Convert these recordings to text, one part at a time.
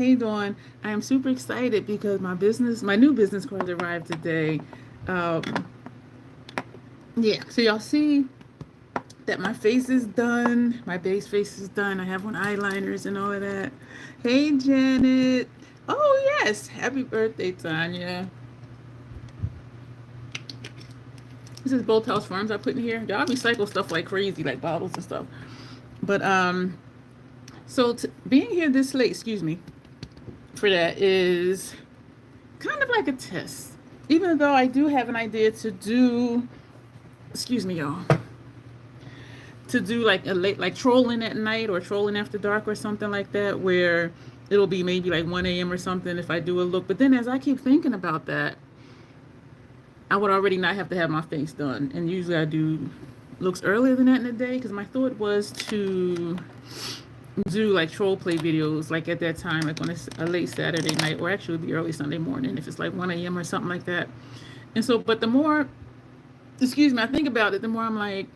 Hey Dawn, I am super excited because my new business card arrived today. Um, yeah, so y'all see that my face is done, my base face is done. I have on eyeliners and all of that. Hey Janet. Oh yes, happy birthday, Tanya. This is both house farms I put in here. Y'all recycle stuff like crazy, like bottles and stuff. But being here this late, excuse me, for that is kind of like a test. Even though I do have an idea to do, excuse me, y'all, to do like a late, like trolling at night or trolling after dark or something like that, where it'll be maybe like 1 a.m. or something if I do a look. But then as I keep thinking about that, I would already not have to have my face done. And usually I do looks earlier than that in the day because my thought was to do like troll play videos like at that time, like on a late Saturday night, or actually be early Sunday morning if it's like 1 a.m. or something like that. And so, but the more, excuse me, I think about it, the more I'm like,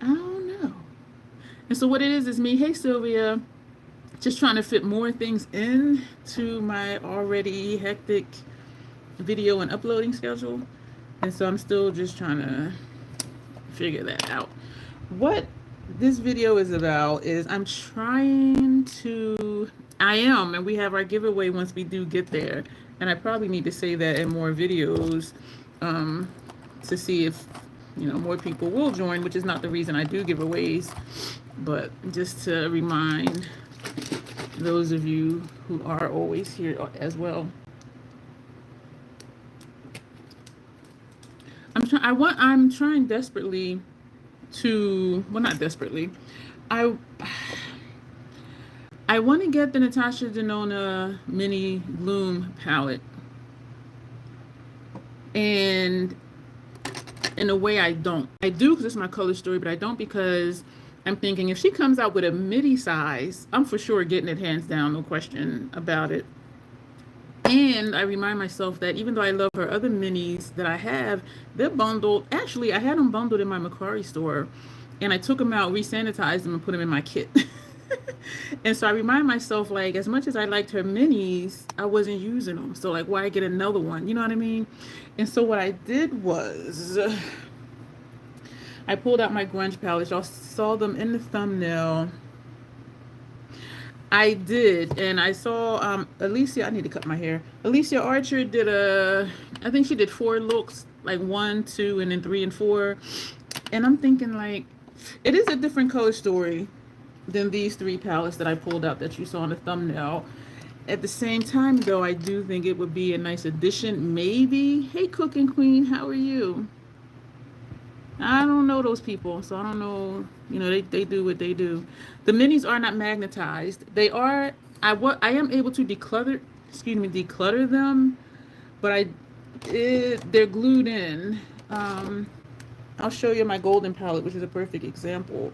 I don't know. And so what it is me, hey Sylvia, just trying to fit more things in to my already hectic video and uploading schedule. And so I'm still just trying to figure that out. What this video is about is and we have our giveaway once we do get there. And I probably need to say that in more videos to see if, more people will join, which is not the reason I do giveaways, but just to remind those of you who are always here as well. I'm trying desperately to, well, not desperately. I want to get the Natasha Denona mini Gloom palette. And in a way I don't. I do because it's my color story, but I don't because I'm thinking if she comes out with a midi size, I'm for sure getting it hands down, no question about it. And I remind myself that even though I love her other minis that I have, they're bundled. Actually, I had them bundled in my Macquarie store, and I took them out, re-sanitized them, and put them in my kit. And so I remind myself, like, as much as I liked her minis, I wasn't using them. So, like, why get another one? You know what I mean? And so what I did was I pulled out my Grunge palettes. Y'all saw them in the thumbnail. I did, and I saw Alicia. I need to cut my hair. Alicia Archer did I think she did 4 looks, like 1, 2, and then 3 and 4. And I'm thinking, like, it is a different color story than these 3 palettes that I pulled out that you saw in the thumbnail. At the same time, though, I do think it would be a nice addition. Maybe, hey, Cooking Queen, how are you? I don't know those people, so I don't know. They do what they do. The minis are not magnetized. They are. I am able to declutter them, but they're glued in. I'll show you my golden palette, which is a perfect example.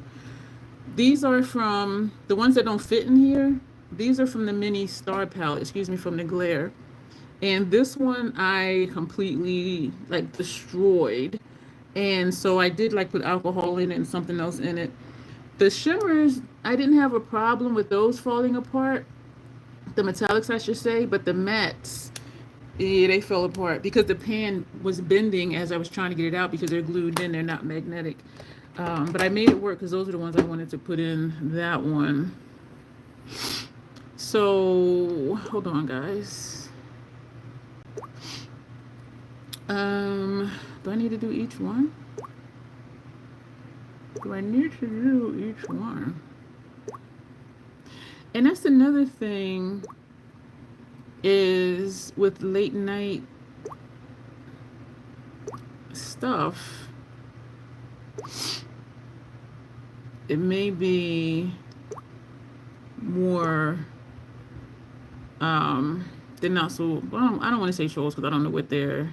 These are from the ones that don't fit in here. These are from the mini star palette. From the glare. And this one I completely like destroyed. And so I did like put alcohol in it and something else in it. The shimmers, I didn't have a problem with those falling apart. The metallics, I should say, but the mattes, yeah, they fell apart because the pan was bending as I was trying to get it out because they're glued in, they're not magnetic. But I made it work because those are the ones I wanted to put in that one. So, hold on, guys. Do I need to do each one? Do I need to do each one? And that's another thing is with late night stuff, it may be more they're not so, well, I don't want to say trolls because I don't know what their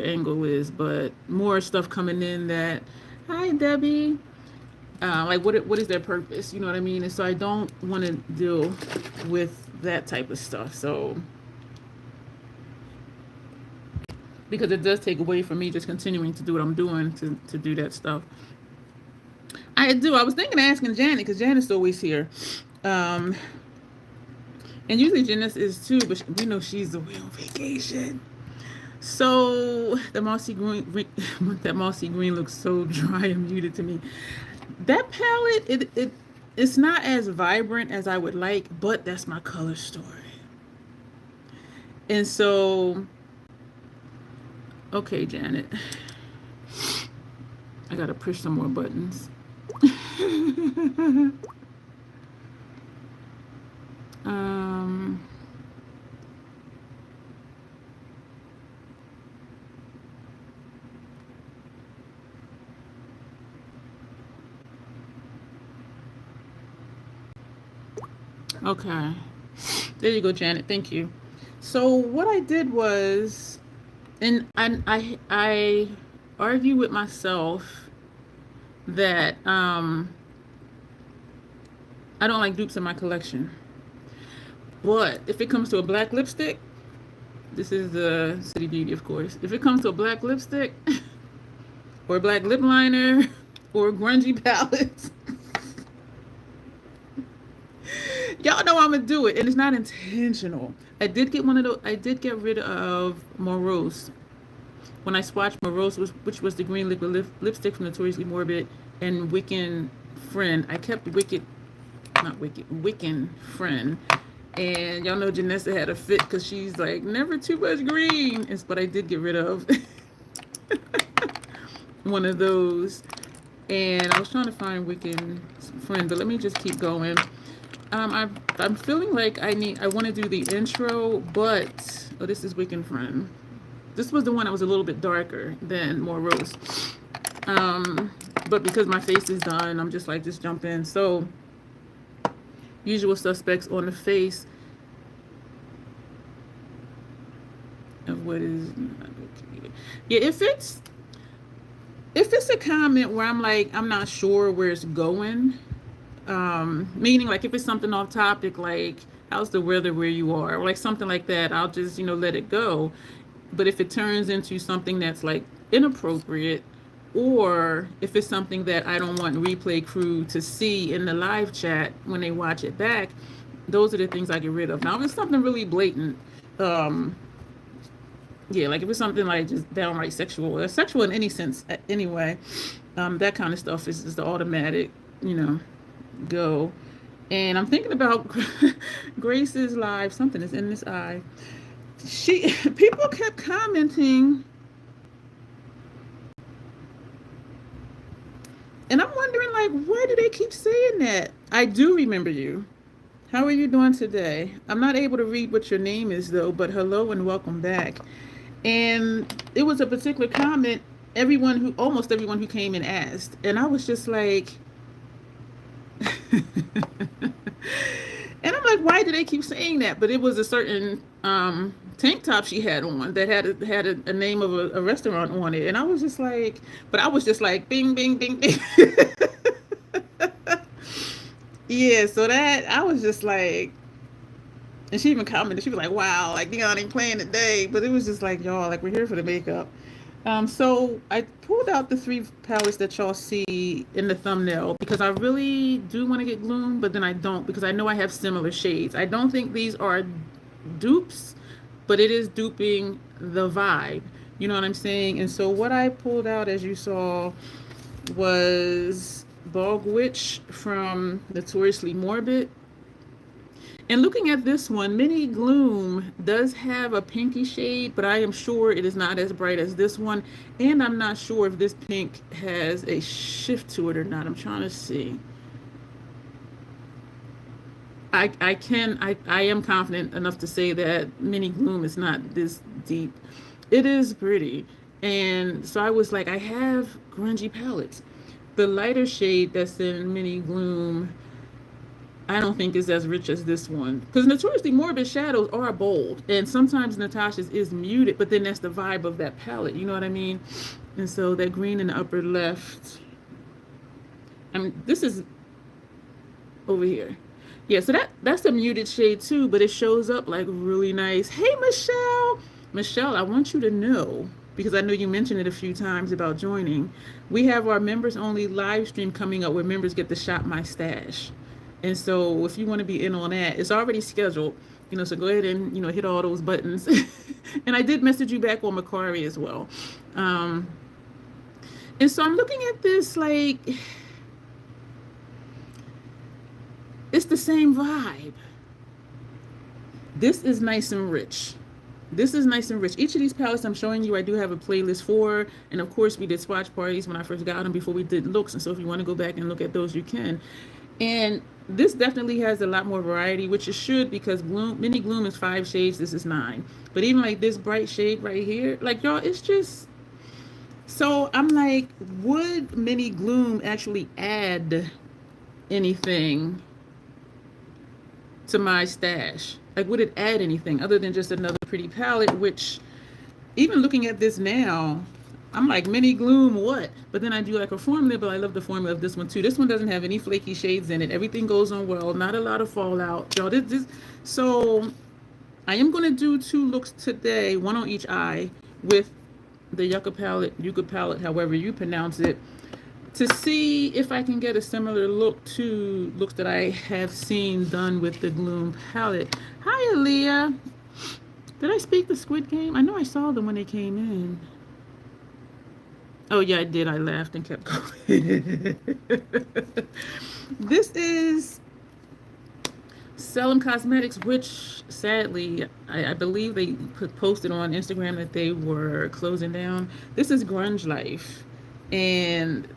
angle is, but more stuff coming in that, hi Debbie, like what is their purpose, you know what I mean? And so I don't want to deal with that type of stuff, so because it does take away from me just continuing to do what I'm doing to do that stuff. I was thinking of asking Janet because Janet's always here. Um, and usually Janice is too, but we know she's away on vacation. So the mossy green, that mossy green looks so dry and muted to me. That palette, it's not as vibrant as I would like, but that's my color story. And so, okay, Janet, I gotta push some more buttons. um, okay, there you go, Janet. Thank you. So what I did was, and I argue with myself that I don't like dupes in my collection. But if it comes to a black lipstick, this is the City Beauty, of course. If it comes to a black lipstick or a black lip liner or grungy palette, y'all know I'm gonna do it, and it's not intentional. I did get one of those. I did get rid of Morose when I swatched Morose, which was the green liquid lipstick from Notoriously Morbid, and Wiccan Friend. I kept Wiccan Friend. And y'all know Janessa had a fit because she's like, never too much green. But I did get rid of one of those. And I was trying to find Wiccan Friend, but let me just keep going. I'm feeling like I want to do the intro, but oh, this is Wiccan Friend. This was the one that was a little bit darker than More Rose. But because my face is done, I'm just like, just jump in. So usual suspects on the face of what is not okay. Yeah, if it's a comment where I'm like, I'm not sure where it's going, meaning like if it's something off topic, like how's the weather where you are, or like something like that, I'll just, let it go. But if it turns into something that's like inappropriate, or if it's something that I don't want replay crew to see in the live chat when they watch it back, those are the things I get rid of. Now, if it's something really blatant, yeah, like if it's something like just downright sexual in any sense anyway, that kind of stuff is just the automatic, go. And I'm thinking about Grace's live. Something is in this eye. People kept commenting, and I'm wondering, like, why do they keep saying that? I do remember you. How are you doing today? I'm not able to read what your name is, though, but hello and welcome back. And it was a particular comment almost everyone who came and asked. And I was just like, and I'm like, why do they keep saying that? But it was a certain tank top she had on that had a name of a restaurant on it. And I was just like, bing, bing, bing, bing. Yeah, so that, I was just like, and she even commented, she was like, wow, like Dion ain't playing today. But it was just like, y'all, like, we're here for the makeup. So I pulled out the 3 palettes that y'all see in the thumbnail because I really do want to get Gloom, but then I don't, because I know I have similar shades. I don't think these are dupes, but it is duping the vibe. You know what I'm saying? And so what I pulled out, as you saw, was Bog Witch from Notoriously Morbid. And looking at this one, Mini Gloom does have a pinky shade, but I am sure it is not as bright as this one. And I'm not sure if this pink has a shift to it or not. I'm trying to see. I am confident enough to say that Mini Gloom is not this deep. It is pretty. And so I was like, I have grungy palettes. The lighter shade that's in Mini Gloom, I don't think is as rich as this one. Because Notoriously Morbid shadows are bold. And sometimes Natasha's is muted, but then that's the vibe of that palette. You know what I mean? And so that green in the upper left, I mean, this is over here. Yeah, so that's a muted shade too, but it shows up like really nice. Hey, Michelle. Michelle, I want you to know, because I know you mentioned it a few times about joining, we have our members only live stream coming up where members get to shop my stash. And so if you want to be in on that, it's already scheduled, so go ahead and, hit all those buttons. And I did message you back on Macari as well. And so I'm looking at this like, it's the same vibe. This is nice and rich. This is nice and rich. Each of these palettes I'm showing you, I do have a playlist for. And of course, we did swatch parties when I first got them before we did looks. And so if you want to go back and look at those, you can. And this definitely has a lot more variety, which it should, because Mini Gloom is 5 shades. This is 9. But even like this bright shade right here, like y'all, it's just... So I'm like, would Mini Gloom actually add anything to my stash? Like, would it add anything other than just another pretty palette? Which, even looking at this now, I'm like, Mini Gloom, what? But then I do like a formula, but I love the formula of this one too. This one doesn't have any flaky shades in it. Everything goes on well. Not a lot of fallout. Y'all, so I am going to do 2 looks today, one on each eye, with the Yucca palette, however you pronounce it, to see if I can get a similar look to looks that I have seen done with the Gloom palette. Hi, Aaliyah. Did I speak the Squid Game? I know I saw them when they came in. Oh, yeah, I did. I laughed and kept going. This is Selim Cosmetics, which sadly, I believe they posted on Instagram that they were closing down. This is Grunge Life. And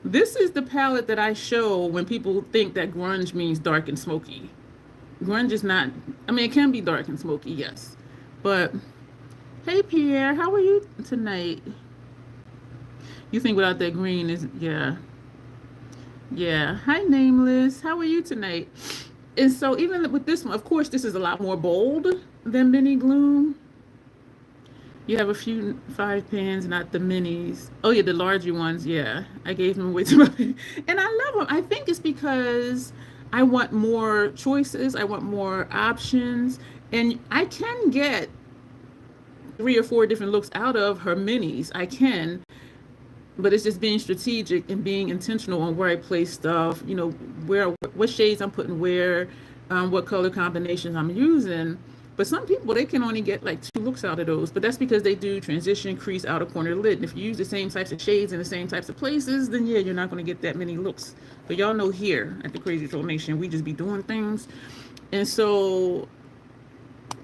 this is the palette that I show when people think that grunge means dark and smoky. Grunge is not, I mean, it can be dark and smoky, yes. But, hey Pierre, how are you tonight? You think without that green is, yeah. Yeah, hi Nameless, how are you tonight? And so even with this one, of course, this is a lot more bold than Mini Gloom. You have a few 5 pans, not the minis. Oh yeah, the larger ones, yeah. I gave them away to my, and I love them. I think it's because I want more choices. I want more options. And I can get 3 or 4 different looks out of her minis. I can, but it's just being strategic and being intentional on where I place stuff, what shades I'm putting where, what color combinations I'm using. But some people, they can only get like 2 looks out of those, but that's because they do transition, crease, outer corner, lid. And if you use the same types of shades in the same types of places, then yeah, you're not going to get that many looks. But y'all know here at the Crazy Soul Nation, we just be doing things. And so,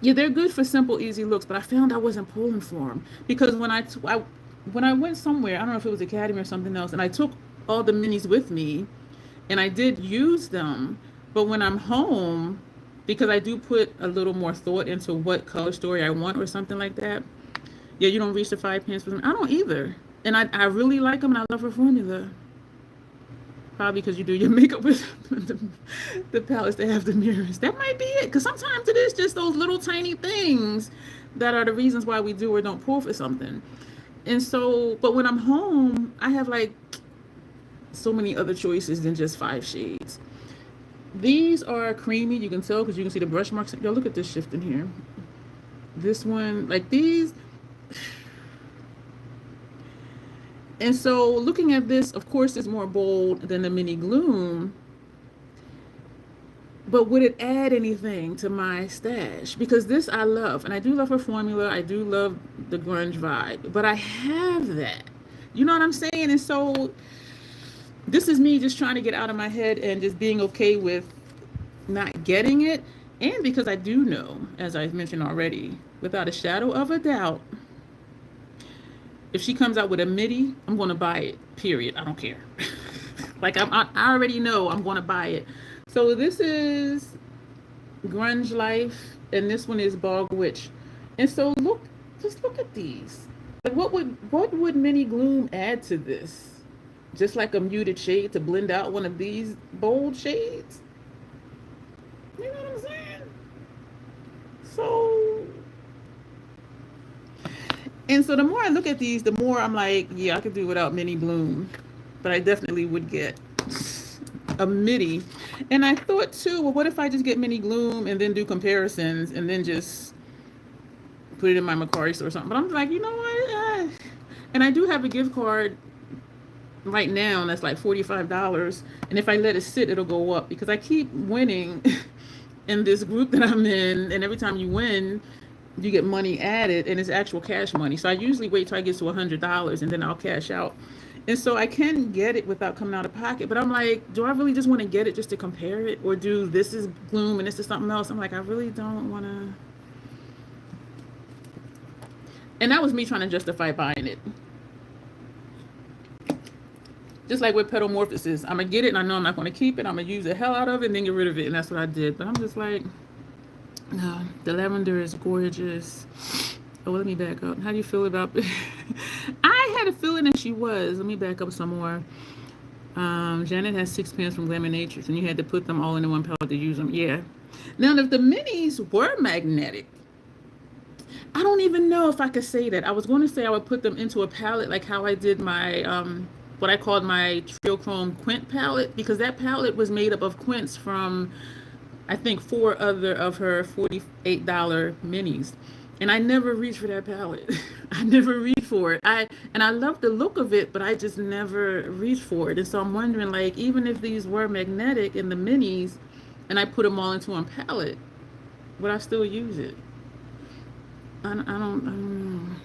yeah, they're good for simple, easy looks, but I found I wasn't pulling for them. Because when I went somewhere, I don't know if it was Academy or something else, and I took all the minis with me, and I did use them, but when I'm home, because I do put a little more thought into what color story I want or something like that. Yeah, you don't reach the 5 pans for them. I don't either. And I really like them, and I love her formula. Probably because you do your makeup with the palettes that have the mirrors. That might be it. Because sometimes it is just those little tiny things that are the reasons why we do or don't pull for something. And so, but when I'm home, I have like so many other choices than just 5 shades. These are creamy. You can tell because you can see the brush marks. Yo, look at this shift in here. This one, like these. And so looking at this, of course, it's more bold than the Mini Gloom. But would it add anything to my stash? Because this I love. And I do love her formula. I do love the grunge vibe. But I have that. You know what I'm saying? And so this is me just trying to get out of my head and just being okay with not getting it. And because I do know, as I mentioned already, without a shadow of a doubt, if she comes out with a midi, I'm going to buy it, period. I don't care. Like, I already know I'm going to buy it. So this is Grunge Life, and this one is Bog Witch. And so just look at these. Like, what would Mini Gloom add to this? Just like a muted shade to blend out one of these bold shades? You know what I'm saying? And so the more I look at these, the more I'm like, yeah, I could do without Mini Gloom. But I definitely would get a midi. And I thought too, well, what if I just get Mini Gloom and then do comparisons and then just put it in my Macari store or something? But I'm like, you know what? And I do have a gift card right now that's like $45. And if I let it sit, it'll go up because I keep winning in this group that I'm in. And every time you win, you get money added and it's actual cash money. So I usually wait till I get to $100 and then I'll cash out. And so I can get it without coming out of pocket. But I'm like, do I really just want to get it just to compare it? Or do this is Gloom and this is something else? I'm like, I really don't want to. And that was me trying to justify buying it. Just like with Petalmorphosis, I'm going to get it and I know I'm not going to keep it. I'm going to use the hell out of it and then get rid of it. And that's what I did. But I'm just like, no, the lavender is gorgeous. Oh, let me back up. How do you feel about it? I had a feeling that she was. Let me back up some more. Janet has 6 pens from Glaminatrix and you had to put them all in one palette to use them. Yeah. Now, if the minis were magnetic, I don't even know if I could say that. I was going to say I would put them into a palette like how I did my what I called my Triochrome Quint palette, because that palette was made up of quints from I think 4 other of her $48 minis. And I never reached for that palette. I never reached for it. I love the look of it, but I just never reached for it. And so I'm wondering, like, even if these were magnetic in the minis and I put them all into one palette, would I still use it? I don't know.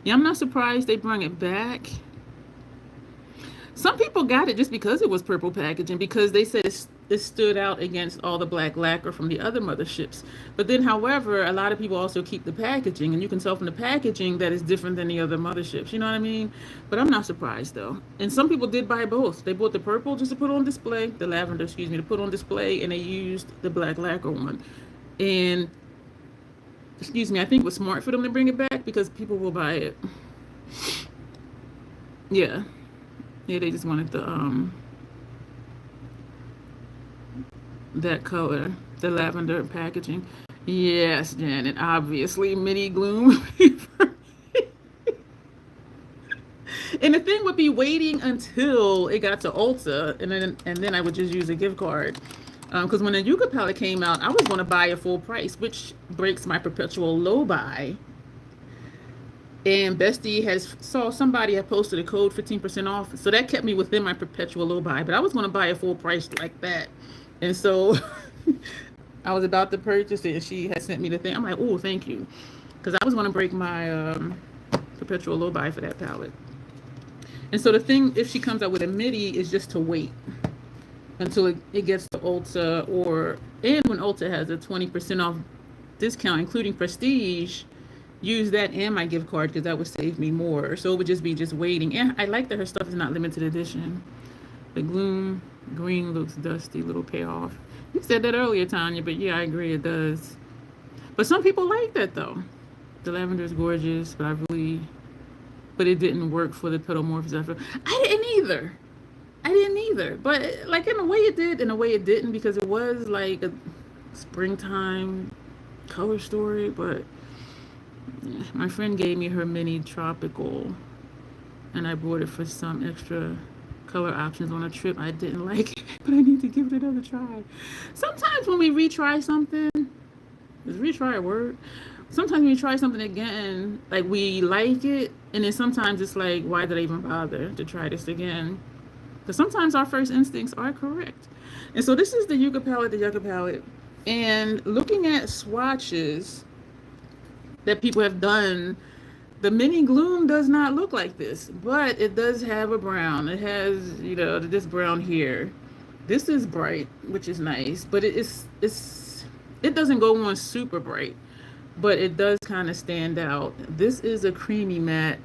Yeah, I'm not surprised they brought it back. Some people got it just because it was purple packaging, because they said it stood out against all the black lacquer from the other motherships. But then, however, a lot of people also keep the packaging, and you can tell from the packaging that it's different than the other motherships. You know what I mean? But I'm not surprised, though. And some people did buy both. They bought the purple just to put on display, the lavender, excuse me, to put on display, and they used the black lacquer one. And, excuse me, I think it was smart for them to bring it back because people will buy it. Yeah. Yeah, they just wanted the that color, the lavender packaging. Yes, Janet, obviously mini Gloom. And the thing would be waiting until it got to Ulta, and then I would just use a gift card. Because when the Yucca palette came out, I was going to buy a full price, which breaks my perpetual low buy. And Bestie saw somebody had posted a code 15% off, so that kept me within my perpetual low buy. But I was going to buy a full price like that, and so I was about to purchase it, and she had sent me the thing. I'm like, oh, thank you, because I was going to break my perpetual low buy for that palette. And so the thing, if she comes out with a midi, is just to wait until it gets to Ulta, and when Ulta has a 20% off discount, including Prestige. Use that and my gift card because that would save me more. So it would just be waiting. And I like that her stuff is not limited edition. The Gloom green looks dusty, little payoff. You said that earlier, Tanya, but yeah, I agree, it does. But some people like that though. The lavender is gorgeous, but it didn't work for the Petalmorphosis. I didn't either. But like in a way it did, in a way it didn't, because it was like a springtime color story, but yeah, my friend gave me her mini tropical and I bought it for some extra color options on a trip. I didn't like it, but I need to give it another try. Sometimes when we retry something, is retry a word? Sometimes when we try something again, like we like it, and then sometimes it's like, why did I even bother to try this again? Because sometimes our first instincts are correct. And so this is the Yucca palette, the Yucca palette. And looking at swatches that people have done, the mini Gloom does not look like this, but it does have a brown. It has, this brown here. This is bright, which is nice, but it doesn't go on super bright, but it does kind of stand out. This is a creamy matte.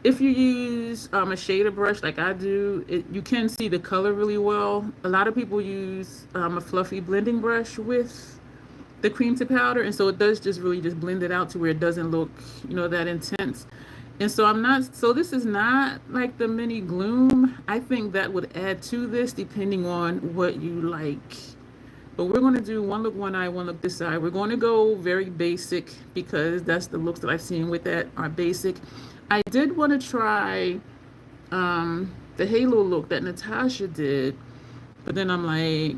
If you use a shader brush like I do, you can see the color really well. A lot of people use a fluffy blending brush with the cream to powder, and so it does just really blend it out to where it doesn't look that intense. And so this is not like the mini Gloom. I think that would add to this depending on what you like. But we're going to do one look one eye, one look this side. We're going to go very basic because that's the looks that I've seen with that are basic. I did want to try the halo look that Natasha did, but then I'm like,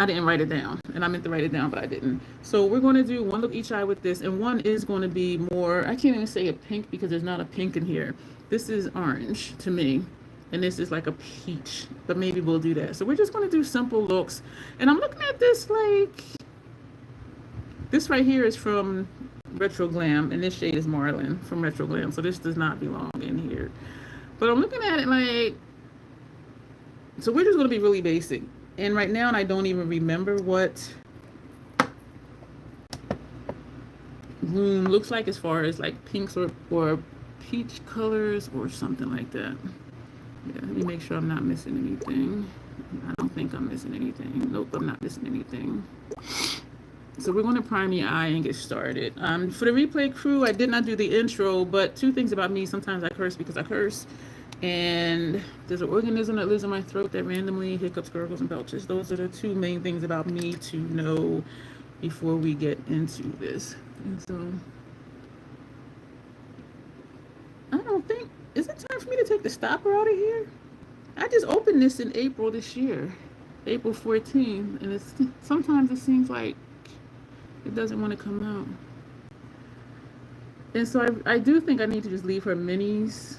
I didn't write it down, and I meant to write it down, but I didn't. So we're going to do one look each eye with this, and one is going to be more, I can't even say a pink because there's not a pink in here. This is orange to me. And this is like a peach. But maybe we'll do that. So we're just going to do simple looks. And I'm looking at this like... This right here is from Retro Glam. And this shade is Marlin from Retro Glam. So this does not belong in here. But I'm looking at it like... So we're just going to be really basic. And right now I don't even remember what Gloom looks like as far as like pinks or peach colors or something like that. Yeah, let me make sure I'm not missing anything. I don't think I'm missing anything. Nope, I'm not missing anything. So we're going to prime the eye and get started. For the replay crew, I did not do the intro, but two things about me. Sometimes I curse because I curse. And there's an organism that lives in my throat that randomly hiccups, gurgles, and belches. Those are the two main things about me to know before we get into this. And so, I don't think, is it time for me to take the stopper out of here? I just opened this in April this year, April 14th, and it's sometimes it seems like it doesn't want to come out. And so I do think I need to just leave her minis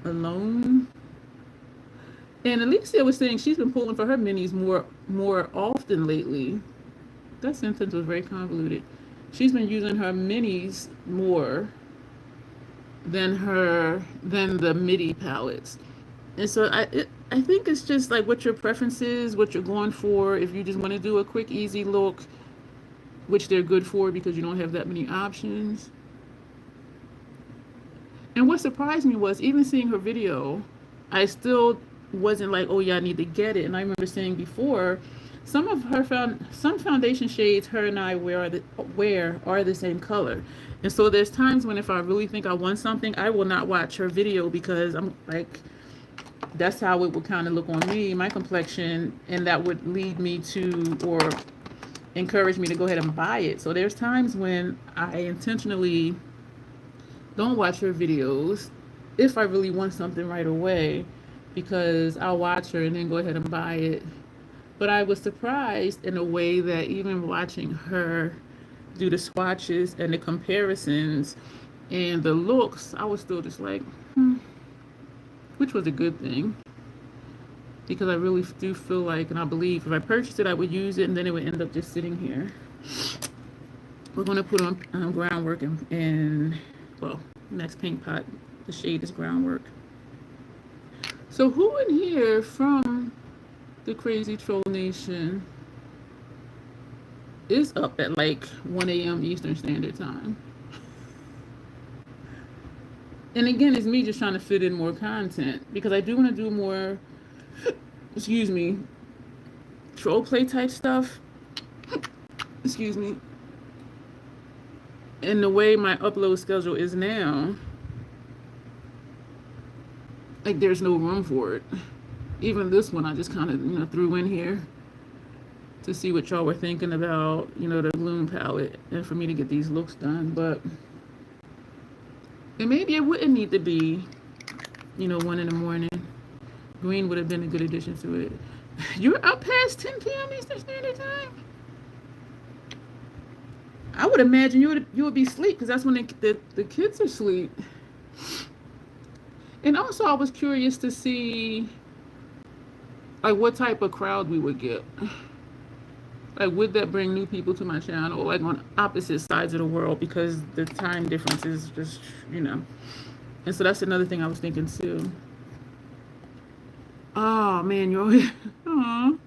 alone. And Alicia was saying she's been pulling for her minis more often lately. That sentence was very convoluted. She's been using her minis more than the MIDI palettes. And so I think it's just like what your preference is, what you're going for. If you just want to do a quick, easy look, which they're good for because you don't have that many options. And what surprised me was even seeing her video, I still wasn't like, oh yeah, I need to get it. And I remember saying before, some of her some foundation shades her and I wear are the same color. And so there's times when if I really think I want something, I will not watch her video because I'm like, that's how it would kind of look on me, my complexion, and that would lead me to or encourage me to go ahead and buy it. So there's times when I intentionally don't watch her videos if I really want something right away, because I'll watch her and then go ahead and buy it. But I was surprised in a way that even watching her do the swatches and the comparisons and the looks, I was still just like, which was a good thing. Because I really do feel like, and I believe if I purchased it, I would use it and then it would end up just sitting here. We're going to put on groundwork and well, next paint pot, the shade is groundwork. So who in here from the Crazy Troll Nation is up at like 1 a.m. Eastern Standard Time? And again, it's me just trying to fit in more content because I do want to do more, excuse me, troll play type stuff. Excuse me. And the way my upload schedule is now, like there's no room for it. Even this one I just kind of threw in here to see what y'all were thinking about, the Gloom palette and for me to get these looks done. But and maybe it wouldn't need to be 1 in the morning. Green would have been a good addition to it. You're up past 10 p.m. Eastern Standard Time? I would imagine you would be asleep because that's when the kids are asleep. And also I was curious to see like what type of crowd we would get. Like would that bring new people to my channel, like on opposite sides of the world, because the time difference is just, And so that's another thing I was thinking too. Oh man, you're Aww.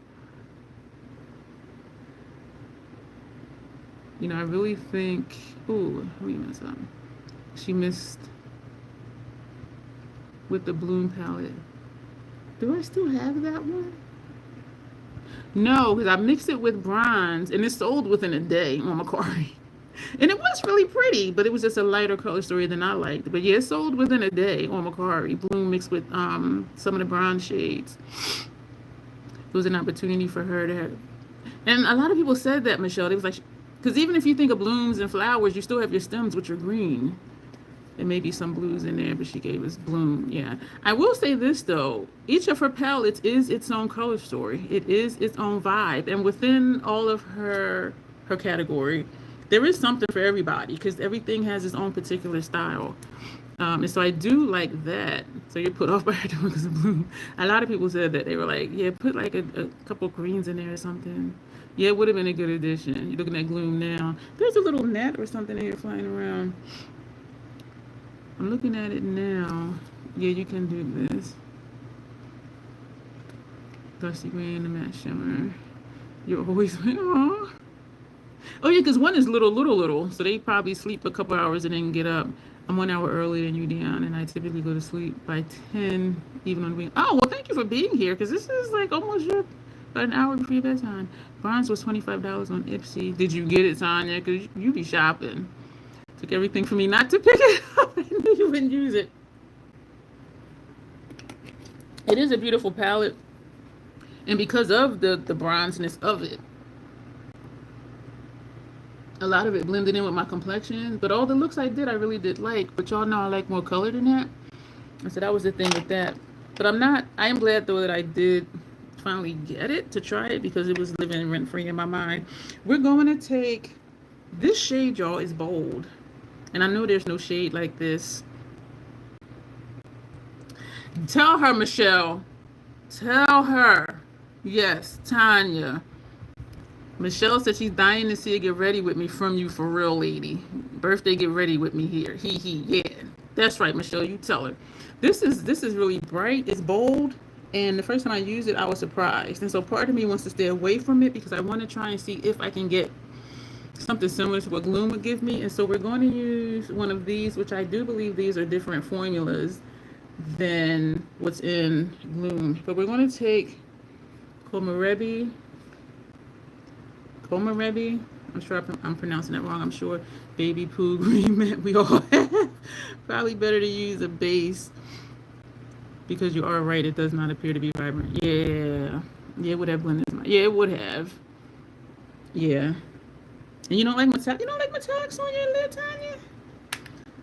I really think, ooh, let me mess up. She missed with the Bloom palette. Do I still have that one? No, because I mixed it with bronze and it sold within a day on Macari. And it was really pretty, but it was just a lighter color story than I liked. But yeah, it sold within a day on Macari. Bloom mixed with some of the bronze shades. It was an opportunity for her to have. And a lot of people said that, Michelle. It was like, because even if you think of blooms and flowers, you still have your stems, which are green. There may be some blues in there, but she gave us Bloom. Yeah. I will say this, though. Each of her palettes is its own color story. It is its own vibe. And within all of her category, there is something for everybody because everything has its own particular style. And so I do like that. So you're put off by her doing because of Bloom. A lot of people said that. They were like, yeah, put like a couple greens in there or something. Yeah, it would have been a good addition. You're looking at Gloom now. There's a little net or something in here flying around. I'm looking at it now. Yeah, you can do this. Dusty green, the matte shimmer. You're always like, oh. Oh yeah, because one is little. So they probably sleep a couple hours and then get up. I'm 1 hour earlier than you, Dion, and I typically go to sleep by 10, even on the weekend. Oh, well, thank you for being here, because this is like almost about an hour before your bedtime. Bronze was $25 on Ipsy. Did you get it, Tanya? Because you be shopping. Took everything for me not to pick it up. I knew you wouldn't use it. It is a beautiful palette, and because of the bronzeness of it, a lot of it blended in with my complexion, but all the looks I did, I really did like. But y'all know I like more color than that. And so that was the thing with that. But I am glad though that I did finally get it to try it, because it was living rent free in my mind. We're going to take this shade, y'all, is bold. And I know there's no shade like this. Tell her, Michelle. Tell her. Yes, Tanya. Michelle said she's dying to see a get ready with me from you, for real, lady. Birthday get ready with me here. Yeah. That's right, Michelle. You tell her. This is really bright. It's bold. And the first time I used it, I was surprised. And so part of me wants to stay away from it because I want to try and see if I can get something similar to what Gloom would give me. And so we're going to use one of these, which I do believe these are different formulas than what's in Gloom. But we're going to take Kohlrabi. I'm sure I'm pronouncing that wrong. I'm sure baby poo green matte we all have. Probably better to use a base, because you are right, it does not appear to be vibrant. Yeah, it would have blended. Yeah, it would have. Yeah. And you don't like metallic? You don't like metallics on your lid, Tanya?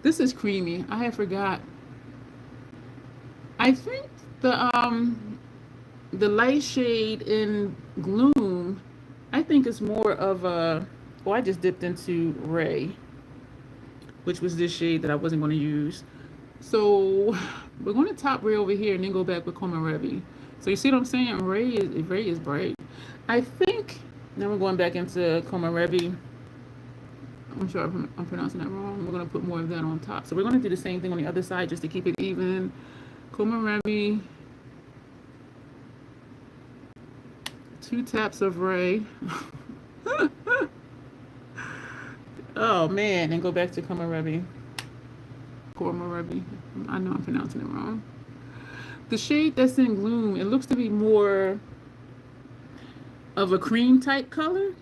This is creamy. I had forgot. I think the light shade in Gloom, I think it's more of a, oh, I just dipped into Ray, which was this shade that I wasn't going to use. So we're going to top Ray over here and then go back with Kohlrabi. So you see what I'm saying? Ray is bright. I think, now we're going back into Kohlrabi. I'm sure I'm pronouncing that wrong. We're going to put more of that on top. So we're going to do the same thing on the other side just to keep it even. Kohlrabi. 2 taps of Ray. Oh man, and go back to Kohlrabi. I know I'm pronouncing it wrong. The shade that's in Gloom, it looks to be more of a cream type color.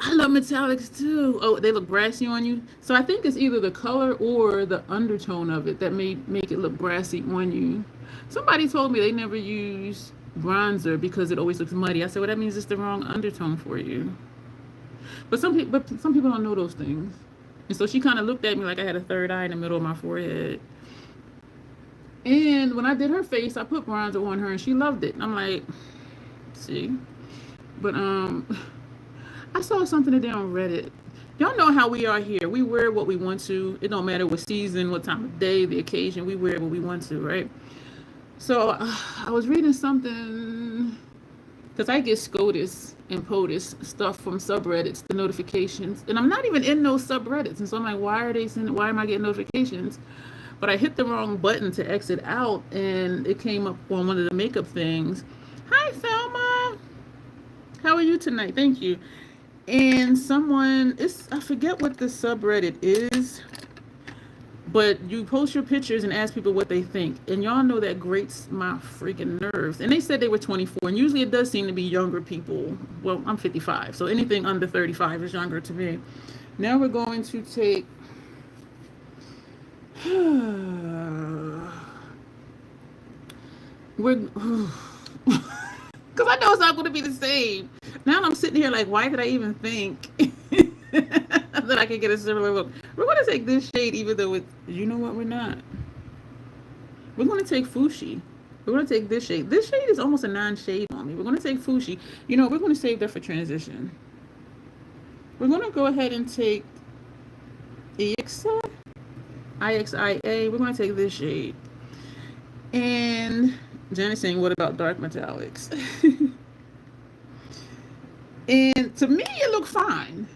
I love metallics too. Oh, they look brassy on you. So I think it's either the color or the undertone of it that may make it look brassy on you. Somebody told me they never use bronzer because it always looks muddy. I said, well, that means it's the wrong undertone for you. But some people don't know those things. And so she kind of looked at me like I had a third eye in the middle of my forehead. And when I did her face, I put bronzer on her and she loved it. And I'm like, see? But I saw something today on Reddit. Y'all know how we are here. We wear what we want to. It don't matter what season, what time of day, the occasion. We wear what we want to, right? So I was reading something, because I get SCOTUS and POTUS stuff from subreddits, the notifications, and I'm not even in those subreddits. And so I'm like, why am I getting notifications? But I hit the wrong button to exit out, and it came up on one of the makeup things. Hi, Thelma. How are you tonight? Thank you. And I forget what the subreddit is, but you post your pictures and ask people what they think. And y'all know that grates my freaking nerves. And they said they were 24. And usually it does seem to be younger people. Well, I'm 55. So anything under 35 is younger to me. Now we're going to take... Because I know it's not going to be the same. Now I'm sitting here like, why did I even think that I could get a similar look? We're going to take this shade, even though it's, you know what, we're not. We're going to take Fushi. We're going to take this shade. This shade is almost a non-shade on me. We're going to take Fushi. You know, we're going to save that for transition. We're going to go ahead and take Ixa. IXIA. We're going to take this shade. And Janet's saying, what about dark metallics? And to me, it looked fine.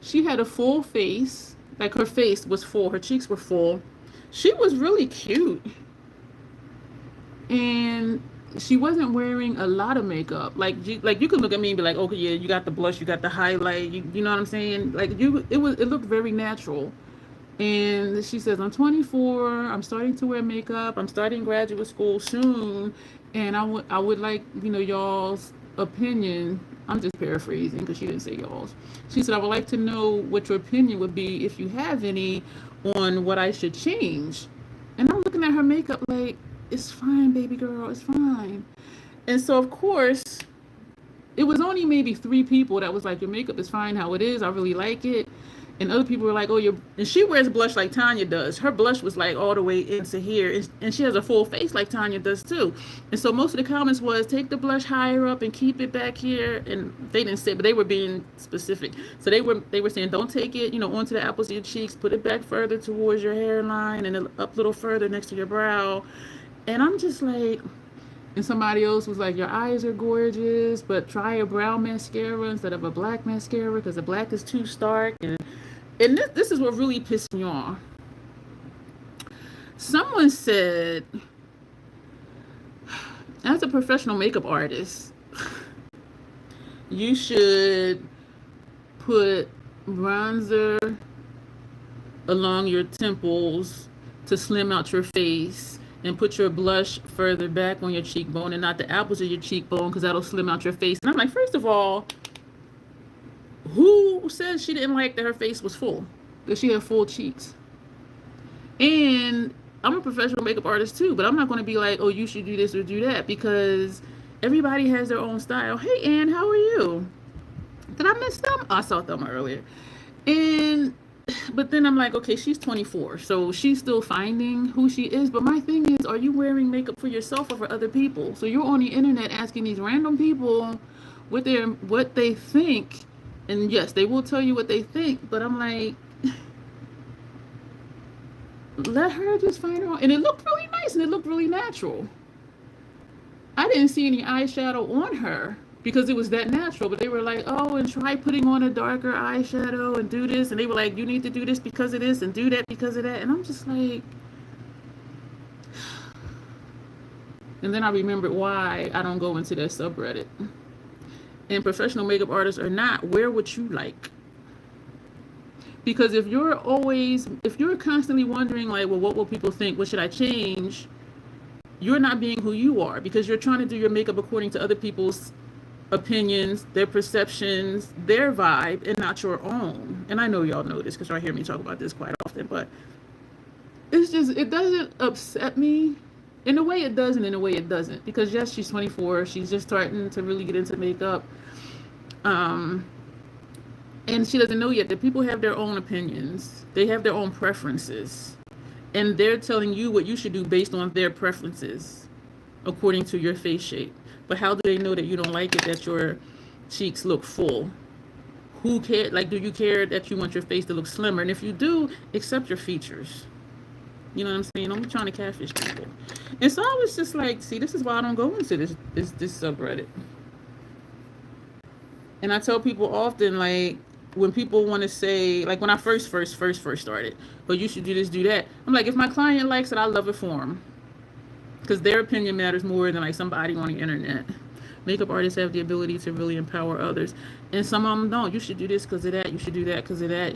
She had a full face. Like, her face was full. Her cheeks were full. She was really cute. And she wasn't wearing a lot of makeup. Like you could look at me and be like, okay, yeah, you got the blush, you got the highlight, you know what I'm saying? Like, it looked very natural. And she says, I'm 24, I'm starting to wear makeup, I'm starting graduate school soon, and I would like, y'all's opinion. I'm just paraphrasing because she didn't say y'all's. She said, I would like to know what your opinion would be, if you have any, on what I should change. And I'm looking at her makeup like, it's fine, baby girl, it's fine. And so, of course, it was only maybe 3 people that was like, your makeup is fine how it is, I really like it. And other people were like, oh, and she wears blush like Tanya does. Her blush was like all the way into here. And she has a full face like Tanya does too. And so most of the comments was, take the blush higher up and keep it back here. And they didn't say, but they were being specific. So they were saying, don't take it, onto the apples of your cheeks. Put it back further towards your hairline and up a little further next to your brow. And I'm just like, and somebody else was like, your eyes are gorgeous, but try a brown mascara instead of a black mascara because the black is too stark. And this is what really pissed me off. Someone said, as a professional makeup artist, you should put bronzer along your temples to slim out your face, and put your blush further back on your cheekbone and not the apples of your cheekbone, because that'll slim out your face. And I'm like, first of all, who says she didn't like that her face was full? That she had full cheeks? And I'm a professional makeup artist too, but I'm not going to be like, oh, you should do this or do that, because everybody has their own style. Hey, Ann, how are you? Did I miss them? I saw them earlier. But then I'm like, okay, she's 24, so she's still finding who she is. But my thing is, are you wearing makeup for yourself or for other people? So you're on the internet asking these random people what they think. And yes, they will tell you what they think, but I'm like, let her just find her own. And it looked really nice and it looked really natural. I didn't see any eyeshadow on her because it was that natural, but they were like, oh, and try putting on a darker eyeshadow and do this. And they were like, you need to do this because of this and do that because of that. And I'm just like, and then I remembered why I don't go into that subreddit. And professional makeup artists or not, wear what you like. Because if you're constantly wondering like, well, what will people think? What should I change? You're not being who you are, because you're trying to do your makeup according to other people's opinions, their perceptions, their vibe, and not your own. And I know y'all know this because y'all hear me talk about this quite often, but it's just, it doesn't upset me. In a way it does, and in a way it doesn't. Because yes, she's 24. She's just starting to really get into makeup. And she doesn't know yet that people have their own opinions. They have their own preferences. And they're telling you what you should do based on their preferences, according to your face shape. But how do they know that you don't like it that your cheeks look full? Who cares? Like, do you care that you want your face to look slimmer? And if you do, accept your features. You know what I'm saying? Don't be trying to catfish people. And so I was just like, see, this is why I don't go into this subreddit. And I tell people often, like, when people want to say, like, when I first started, but you should do this, do that. I'm like, if my client likes it, I love it for them. Because their opinion matters more than like somebody on the internet. Makeup artists have the ability to really empower others. And some of them don't. You should do this because of that. You should do that because of that.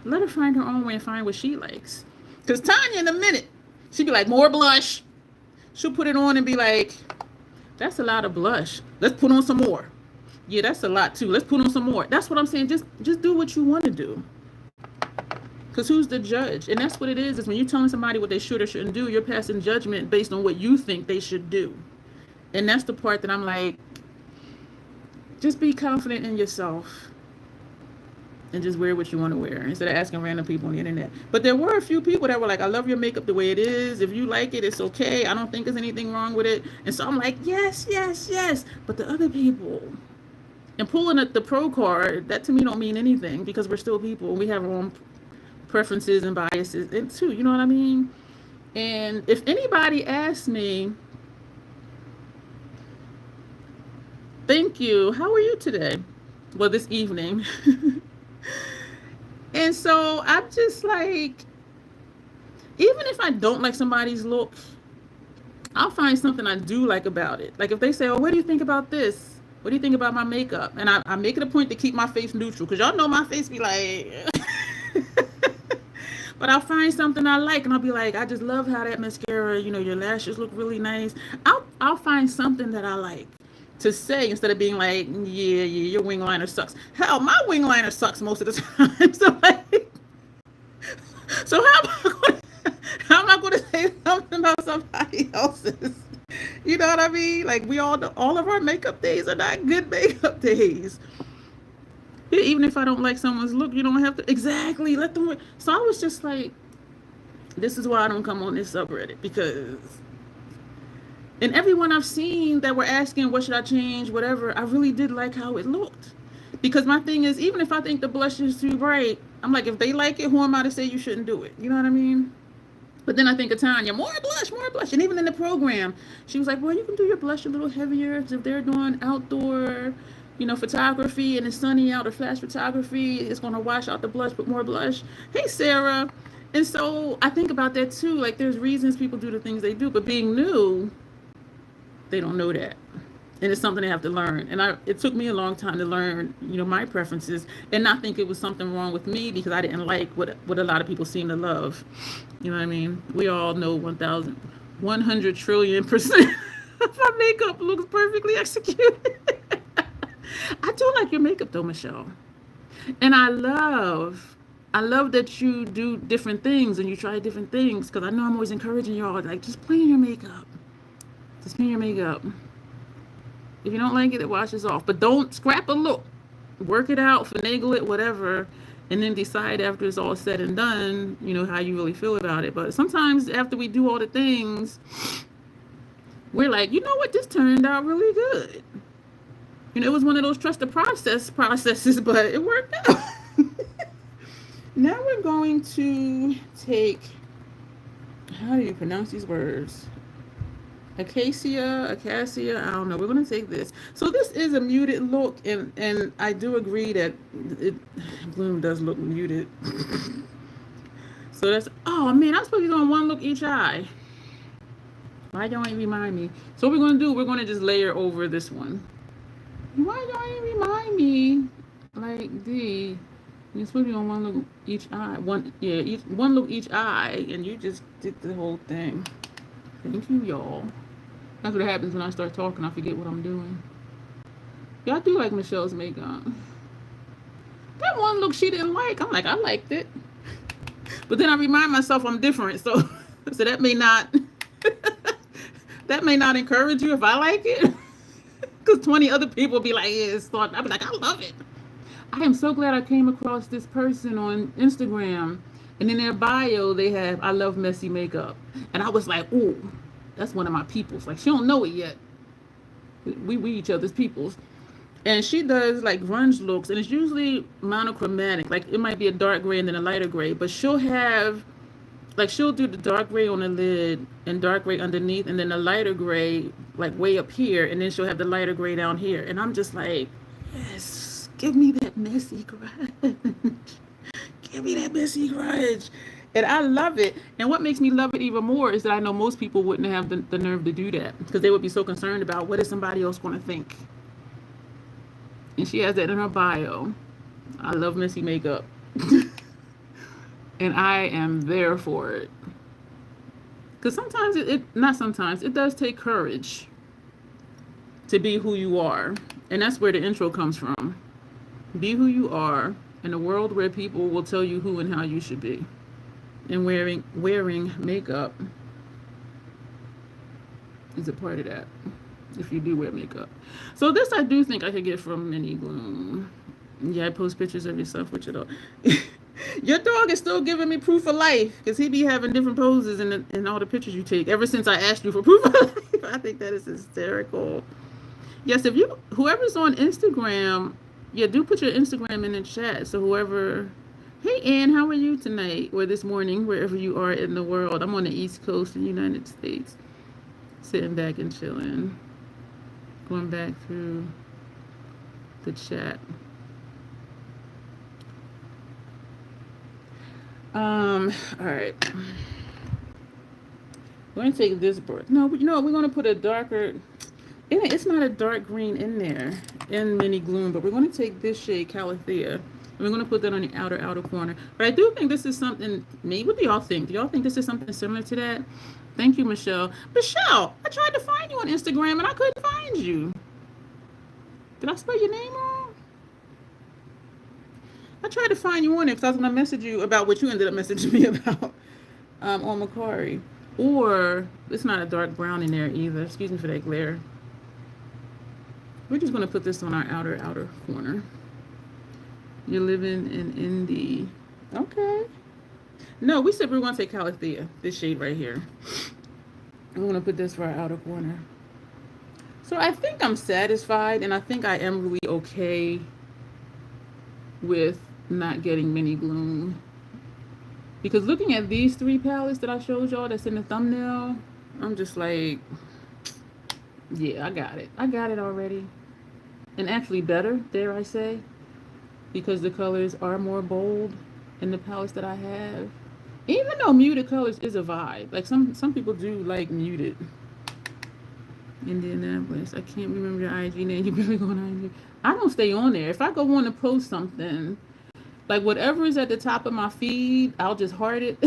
Let her find her own way and find what she likes. Because Tanya, in a minute, she'd be like, more blush. She'll put it on and be like, that's a lot of blush. Let's put on some more. Yeah, that's a lot too. Let's put on some more. That's what I'm saying. Just do what you want to do. Because who's the judge? And that's what it is when you're telling somebody what they should or shouldn't do, you're passing judgment based on what you think they should do. And that's the part that I'm like, just be confident in yourself and just wear what you want to wear instead of asking random people on the internet. But there were a few people that were like, I love your makeup the way it is. If you like it, it's okay. I don't think there's anything wrong with it. And so I'm like, yes, yes, yes. But the other people, and pulling up the pro card, that to me don't mean anything, because we're still people and we have our own preferences and biases and too, you know what I mean? And if anybody asks me, thank you, how are you today? Well, this evening. And so I'm just like, even if I don't like somebody's look, I'll find something I do like about it. Like if they say, oh, what do you think about this? What do you think about my makeup? And I make it a point to keep my face neutral, because y'all know my face be like, but I'll find something I like and I'll be like, I just love how that mascara, you know, your lashes look really nice. I'll find something that I like to say instead of being like, yeah, your wing liner sucks. Hell, my wing liner sucks most of the time. So how am I going to say something about somebody else's? You know what I mean? Like all of our makeup days are not good makeup days. Yeah, even if I don't like someone's look, you don't have to exactly let them. So I was just like, this is why I don't come on this subreddit, because and everyone I've seen that were asking what should I change, whatever, I really did like how it looked. Because my thing is, even if I think the blush is too bright, I'm like, if they like it, who am I to say you shouldn't do it? You know what I mean? But then I think of Tanya, more blush, more blush. And even in the program, she was like, well, you can do your blush a little heavier if they're doing outdoor, you know, photography and it's sunny out or flash photography. It's going to wash out the blush, put more blush. Hey, Sarah. And so I think about that too. Like there's reasons people do the things they do, but being new, they don't know that. And it's something they have to learn. And it took me a long time to learn, you know, my preferences and not think it was something wrong with me because I didn't like what a lot of people seem to love. You know what I mean? We all know 100 trillion% of our makeup looks perfectly executed. I do like your makeup though, Michelle. And I love that you do different things and you try different things, because I know I'm always encouraging y'all, like, just play in your makeup. Just play in your makeup. If you don't like it, it washes off. But don't scrap a look. Work it out, finagle it, whatever, and then decide after it's all said and done, you know, how you really feel about it. But sometimes after we do all the things, we're like, you know what, this turned out really good. You know, it was one of those trust the processes, but it worked out. Now we're going to take, how do you pronounce these words? Acacia, I don't know. We're going to take this. So this is a muted look, and I do agree that Gloom does look muted. So that's, oh man, I'm supposed to be doing one look each eye. Why y'all ain't remind me? So what we're going to do, we're going to just layer over this one. Why y'all ain't remind me? Like, you're supposed to be on one look each eye. One look each eye, and you just did the whole thing. Thank you, y'all. That's what happens when I start talking. I forget what I'm doing. Yeah, I do like Michelle's makeup. That one look she didn't like, I'm like, I liked it. But then I remind myself I'm different. So that may not encourage you if I like it. Because 20 other people be like, yeah, it's thought. I'll be like, I love it. I am so glad I came across this person on Instagram. And in their bio, they have, I love messy makeup. And I was like, ooh, that's one of my peoples. Like, she don't know it yet. We each other's peoples. And she does, like, grunge looks. And it's usually monochromatic. Like, it might be a dark gray and then a lighter gray. But she'll have, like, she'll do the dark gray on the lid and dark gray underneath. And then the lighter gray, like, way up here. And then she'll have the lighter gray down here. And I'm just like, yes, give me that messy grunge. Give me that messy grunge. And I love it. And what makes me love it even more is that I know most people wouldn't have the nerve to do that, because they would be so concerned about what is somebody else going to think. And she has that in her bio. I love messy makeup. And I am there for it. Because sometimes it does take courage to be who you are. And that's where the intro comes from. Be who you are in a world where people will tell you who and how you should be. And wearing makeup is a part of that, if you do wear makeup. So this I do think I could get from Mini Gloom. Yeah, I post pictures of yourself with your dog. Your dog is still giving me proof of life, because he be having different poses in all the pictures you take ever since I asked you for proof of life. I think that is hysterical. Yes, whoever's on Instagram, yeah, do put your Instagram in the chat. So whoever, Hey, Ann, how are you tonight or this morning, wherever you are in the world? I'm on the East Coast of the United States, sitting back and chilling, going back through the chat. All right. We're gonna take this brush. No, you know what? We're gonna put a darker. It's not a dark green in there in Mini Gloom, but we're gonna take this shade, Calathea, and we're gonna put that on the outer corner. But I do think this is something. Maybe what do y'all think? Do y'all think this is something similar to that? Thank you, Michelle. Michelle, I tried to find you on Instagram and I couldn't find you. Did I spell your name wrong? I tried to find you on it because I was gonna message you about what you ended up messaging me about on Macari. Or it's not a dark brown in there either. Excuse me for that glare. We're just gonna put this on our outer corner. You're living in Indy. Okay. No, we said we were gonna take Calathea, this shade right here. I'm gonna put this for our outer corner. So I think I'm satisfied, and I think I am really okay with not getting Mini Gloom. Because looking at these 3 palettes that I showed y'all that's in the thumbnail, I'm just like, yeah, I got it. I got it already. And actually better, dare I say, because the colors are more bold in the palettes that I have. Even though muted colors is a vibe. Like some people do like muted. Indianapolis. I can't remember your IG name. You barely go on IG. I don't stay on there. If I go on to post something, like whatever is at the top of my feed, I'll just heart it.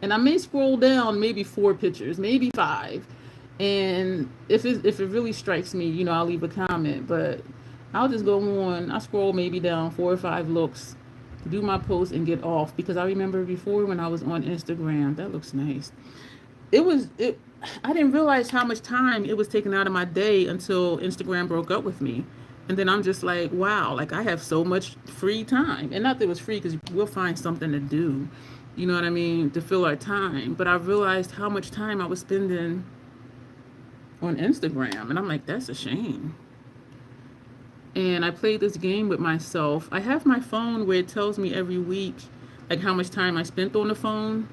And I may scroll down maybe 4 pictures, maybe 5. And if it really strikes me, you know, I'll leave a comment. But I'll just go on. I scroll maybe down 4 or 5 looks, do my post and get off. Because I remember before when I was on Instagram, that looks nice. I didn't realize how much time it was taking out of my day until Instagram broke up with me. And then I'm just like, wow, like I have so much free time. And not that it was free because we'll find something to do, you know what I mean, to fill our time. But I realized how much time I was spending on Instagram. And I'm like, that's a shame. And I played this game with myself. I have my phone where it tells me every week, like how much time I spent on the phone.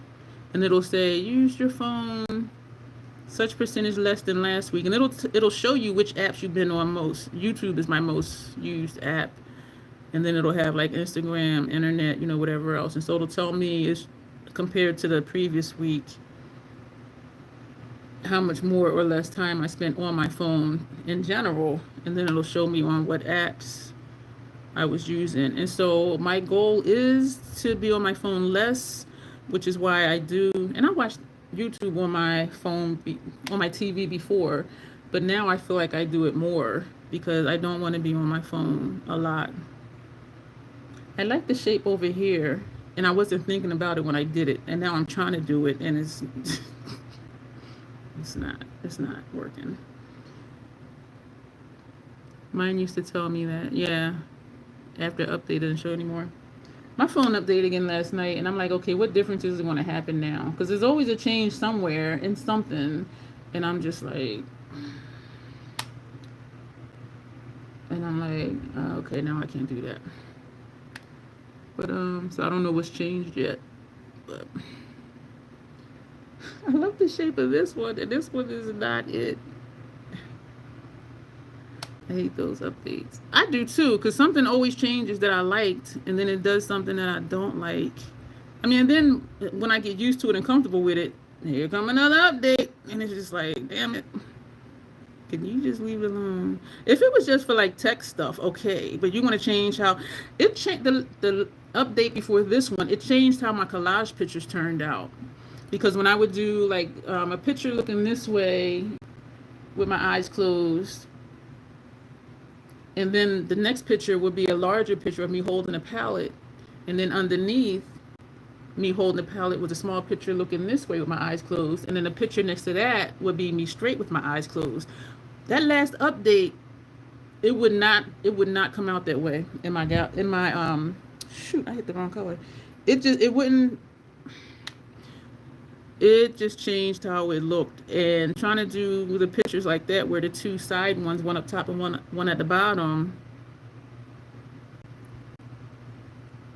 And it'll say, use your phone such percentage less than last week, and it'll show you which apps you've been on most. YouTube is my most used app, and then it'll have like Instagram, internet, you know, whatever else. And so it'll tell me is compared to the previous week how much more or less time I spent on my phone in general, and then it'll show me on what apps I was using. And so my goal is to be on my phone less, which is why I do, and I watched YouTube on my phone, on my TV before, but now I feel like I do it more because I don't want to be on my phone a lot. I like the shape over here, and I wasn't thinking about it when I did it, and now I'm trying to do it, and it's not working. Mine used to tell me that, yeah, after update it doesn't show anymore. My phone updated again last night, and I'm like, okay, what difference is going to happen now? Because there's always a change somewhere in something, and I'm just like, and I'm like, okay, now I can't do that. But so I don't know what's changed yet. But I love the shape of this one, and this one is not it. I hate those updates. I do too, because something always changes that I liked, and then it does something that I don't like. I mean, and then when I get used to it and comfortable with it, here come another update, and it's just like, damn it. Can you just leave it alone? If it was just for like tech stuff, okay, but you want to change how it changed. The update before this one, it changed how my collage pictures turned out. Because when I would do like a picture looking this way with my eyes closed, and then the next picture would be a larger picture of me holding a palette. And then underneath me holding the palette was a small picture looking this way with my eyes closed. And then the picture next to that would be me straight with my eyes closed. That last update, it would not come out that way in my shoot, I hit the wrong color. It just changed how it looked. And trying to do the pictures like that where the 2 side ones, one up top and one at the bottom,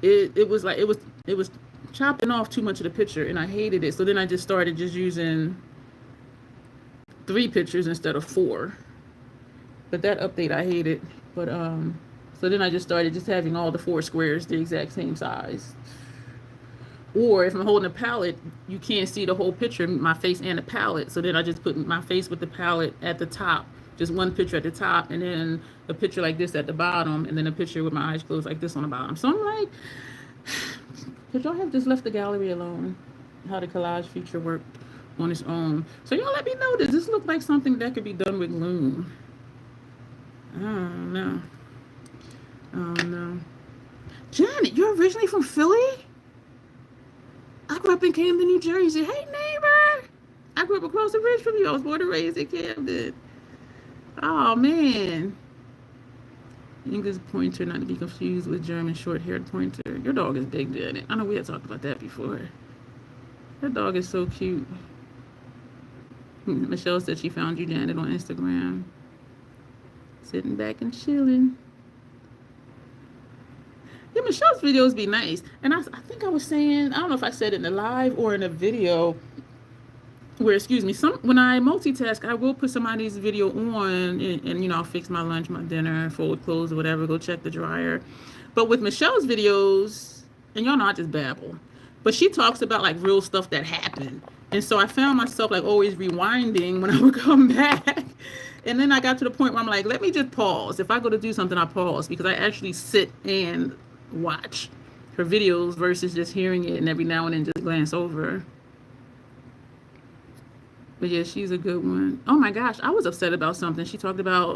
it was like it was chopping off too much of the picture, and I hated it. So then I just started just using 3 pictures instead of 4. But that update I hated. But so then I just started just having all the 4 squares the exact same size. Or if I'm holding a palette, you can't see the whole picture, my face and the palette. So then I just put my face with the palette at the top, just one picture at the top, and then a picture like this at the bottom, and then a picture with my eyes closed like this on the bottom. So I'm like, could y'all have just left the gallery alone? How the collage feature worked on its own. So y'all let me know, does this look like something that could be done with Gloom? I don't know. I don't know. Janet, you're originally from Philly? I grew up in Camden, New Jersey. Hey, neighbor. I grew up across the bridge from you. I was born and raised in Camden. Oh, man. English pointer, not to be confused with German short-haired pointer. Your dog is big, Janet. I know we had talked about that before. That dog is so cute. Michelle said she found you, Janet, on Instagram. Sitting back and chilling. Yeah, Michelle's videos be nice. And I think I was saying, I don't know if I said it in the live or in a video, where, excuse me, when I multitask, I will put somebody's video on and you know, I'll fix my lunch, my dinner, fold clothes or whatever, go check the dryer. But with Michelle's videos, and y'all know I just babble, but she talks about like real stuff that happened. And so I found myself like always rewinding when I would come back. And then I got to the point where I'm like, let me just pause. If I go to do something, I pause, because I actually sit and watch her videos versus just hearing it and every now and then just glance over. But yeah, she's a good one. Oh my gosh, I was upset about something. She talked about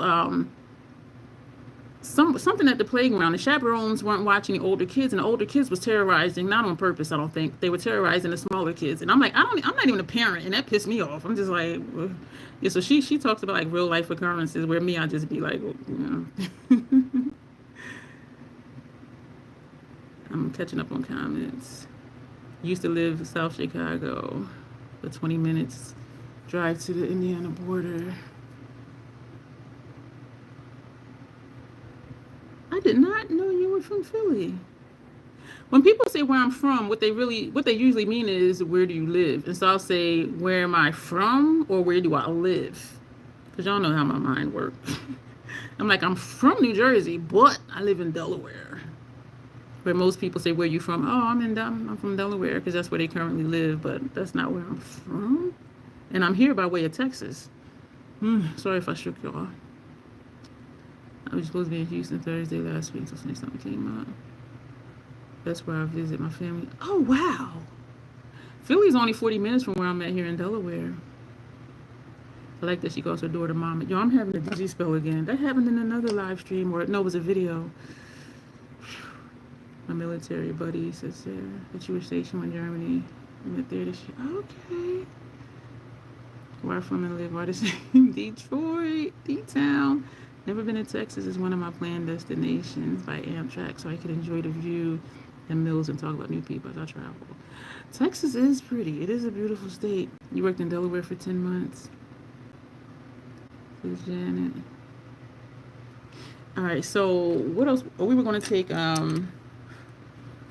something at the playground. The chaperones weren't watching the older kids, and the older kids was terrorizing, not on purpose, I don't think. They were terrorizing the smaller kids. And I'm like, I'm not even a parent, and that pissed me off. I'm just like, well. Yeah, so she talks about like real life occurrences, where me, I just be like, well, you know. I'm catching up on comments. Used to live in South Chicago, for 20 minutes drive to the Indiana border. I did not know you were from Philly. When people say where I'm from, what they usually mean is, where do you live? And so I'll say, where am I from, or where do I live? Because y'all know how my mind works. I'm like, I'm from New Jersey, but I live in Delaware. Where most people say, where you from? Oh, I'm from Delaware, because that's where they currently live, but that's not where I'm from. And I'm here by way of Texas. Sorry if I shook y'all. I was supposed to be in Houston Thursday last week, so something came up. That's where I visit my family. Oh, wow. Philly's only 40 minutes from where I'm at here in Delaware. I like that she calls her daughter Mama. Yo, I'm having a dizzy spell again. That happened in another live stream, or no, it was a video. My military buddy says there that you were stationed in Germany in the theater. Okay. Where I'm from and live, artist in Detroit, D-Town. Never been to Texas. Is one of my planned destinations by Amtrak, so I can enjoy the view and meals and talk about new people as I travel. Texas is pretty. It is a beautiful state. You worked in Delaware for 10 months. Who's Janet? All right, so what else? Oh, we were going to take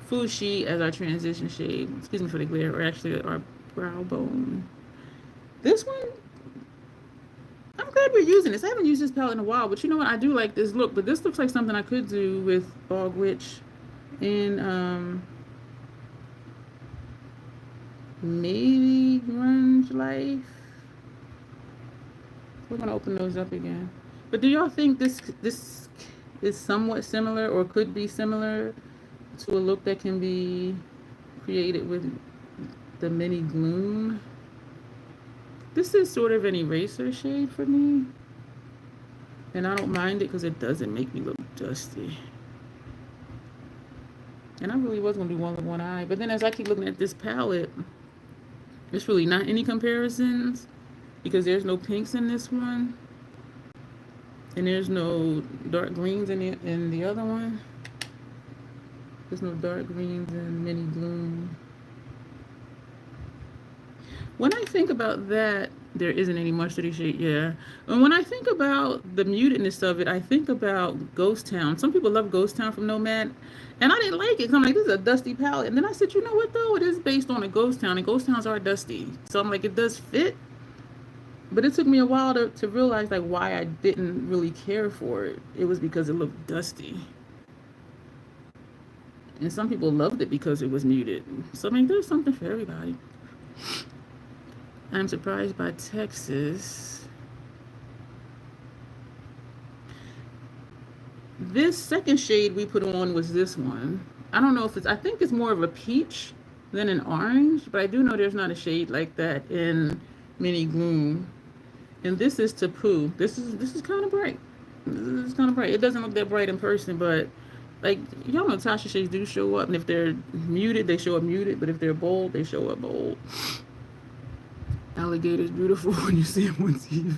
Fushi as our transition shade. Excuse me for the glare, or actually our brow bone. This one, I'm glad we're using this. I haven't used this palette in a while, but you know what? I do like this look, but this looks like something I could do with Bog Witch and maybe Grunge Life. We're gonna open those up again. But do y'all think this is somewhat similar, or could be similar to a look that can be created with the mini Gloom? This is sort of an eraser shade for me, and I don't mind it because it doesn't make me look dusty. And I really was going to do one with one eye, but then as I keep looking at this palette, there's really not any comparisons, because there's no pinks in this one, and there's no dark greens in the other one. There's no dark greens in Mini Gloom. When I think about that, There isn't any mustardy shade, yeah. And when I think about the mutedness of it, I think about Ghost Town. Some people love Ghost Town from Nomad, and I didn't like it because I'm like, this is a dusty palette. And then I said, you know what though? It is based on a Ghost Town, and Ghost Towns are dusty. So I'm like, it does fit. But it took me a while to realize like why I didn't really care for it. It was because it looked dusty. And some people loved it because it was muted. So I mean, there's something for everybody. I'm surprised by Texas. This second shade we put on was this one. I don't know if it's, I think it's more of a peach than an orange, but I do know there's not a shade like that in Mini Gloom. And this is Tapu. This is kind of bright. This is kind of bright. It doesn't look that bright in person, but like y'all know Natasha shades do show up, and if they're muted, they show up muted, but if they're bold, they show up bold. Alligator's beautiful when you see him on TV.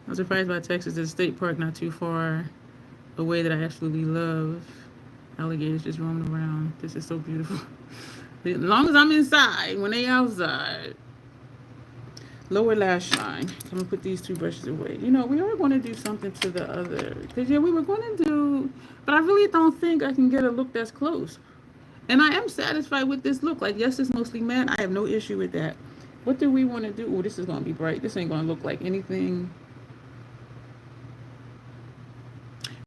I'm surprised by Texas. There's a state park not too far away that I absolutely love. Alligators just roaming around. This is so beautiful. As long as I'm inside, when they outside. Lower lash line. I'm gonna put these two brushes away. You know, we are going to do something to the other. Because yeah, we were going to do, but I really don't think I can get a look that's close. And I am satisfied with this look. Like, yes, it's mostly matte. I have no issue with that. What do we want to do? Oh, this is going to be bright. This ain't going to look like anything.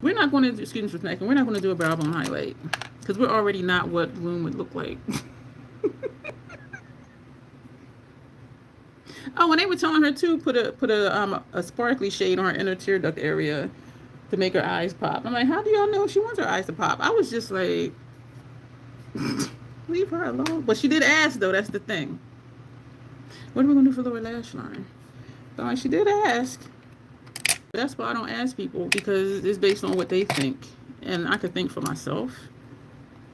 We're not going to do, excuse me for snacking, we're not going to do a brow bone highlight. Because we're already not what Gloom would look like. Oh, and they were telling her too, put a sparkly shade on her inner tear duct area to make her eyes pop. I'm like, how do y'all know she wants her eyes to pop? I was just like, leave her alone. But she did ask though, that's the thing. What are we gonna do for lower lash line? So like, she did ask. But that's why I don't ask people, because it's based on what they think. And I could think for myself.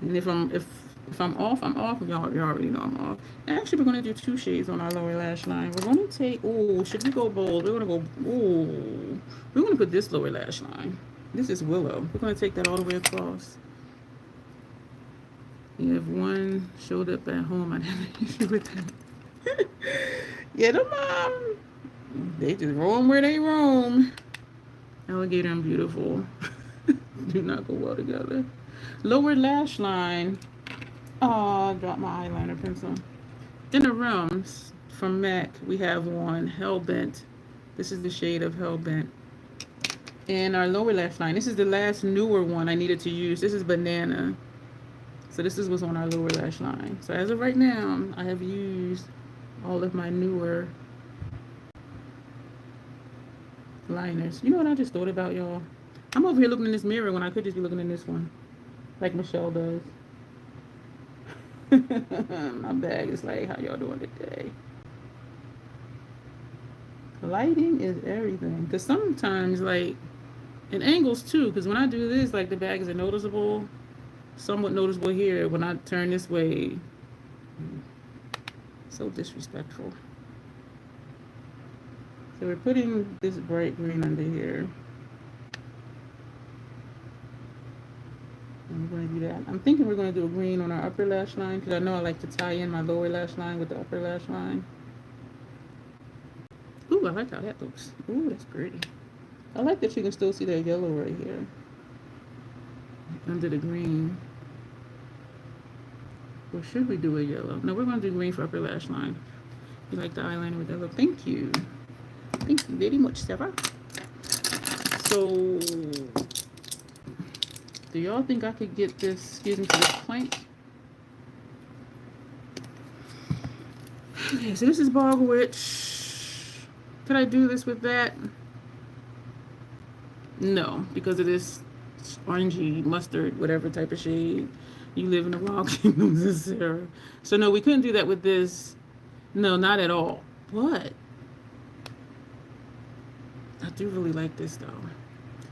And if I'm off, I'm off. Y'all already know I'm off. Actually, we're going to do two shades on our lower lash line. We're going to take, oh, should we go bold? We're going to go, oh, we're going to put this lower lash line. This is Willow. We're going to take that all the way across. If one showed up at home, I'd have an issue with that. Yeah, them, they just roam where they roam. Alligator and beautiful. Do not go well together. Lower lash line. Oh, I dropped my eyeliner pencil. In the realms from MAC, we have one, Hellbent. This is the shade of Hellbent. And our lower lash line, this is the last newer one I needed to use. This is Banana. So this is what's on our lower lash line. So as of right now, I have used all of my newer liners. You know what I just thought about, y'all? I'm over here looking in this mirror when I could just be looking in this one, like Michelle does. My bag is like, how y'all doing today? Lighting is everything. Because sometimes, like, in angles too, because when I do this, like, the bags are noticeable, somewhat noticeable here. When I turn this way, so disrespectful. So we're putting this bright green under here. I'm going to do that. I'm thinking we're going to do a green on our upper lash line, because I know I like to tie in my lower lash line with the upper lash line. Ooh, I like how that looks. Ooh, that's pretty. I like that you can still see that yellow right here under the green. Or should we do a yellow? No, we're going to do green for upper lash line. You like the eyeliner with that look? Thank you. Thank you very much, Sarah. So, do y'all think I could get this, excuse me for this plank? Okay, so this is Bog Witch. Could I do this with that? No, because of this orangey, mustard, whatever type of shade. You live in the wild kingdoms of Sarah. So no, we couldn't do that with this. No, not at all. But I do really like this though.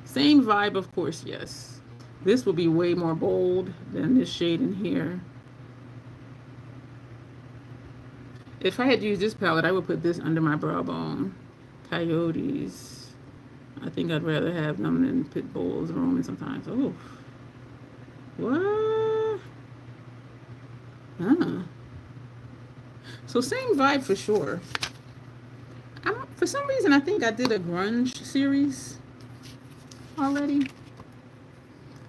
Same vibe, of course, yes. This will be way more bold than this shade in here. If I had used this palette, I would put this under my brow bone. Coyotes. I think I'd rather have them than pit bulls roaming sometimes. Oh. What? Huh. So same vibe for sure. some reason, I think I did a grunge series already.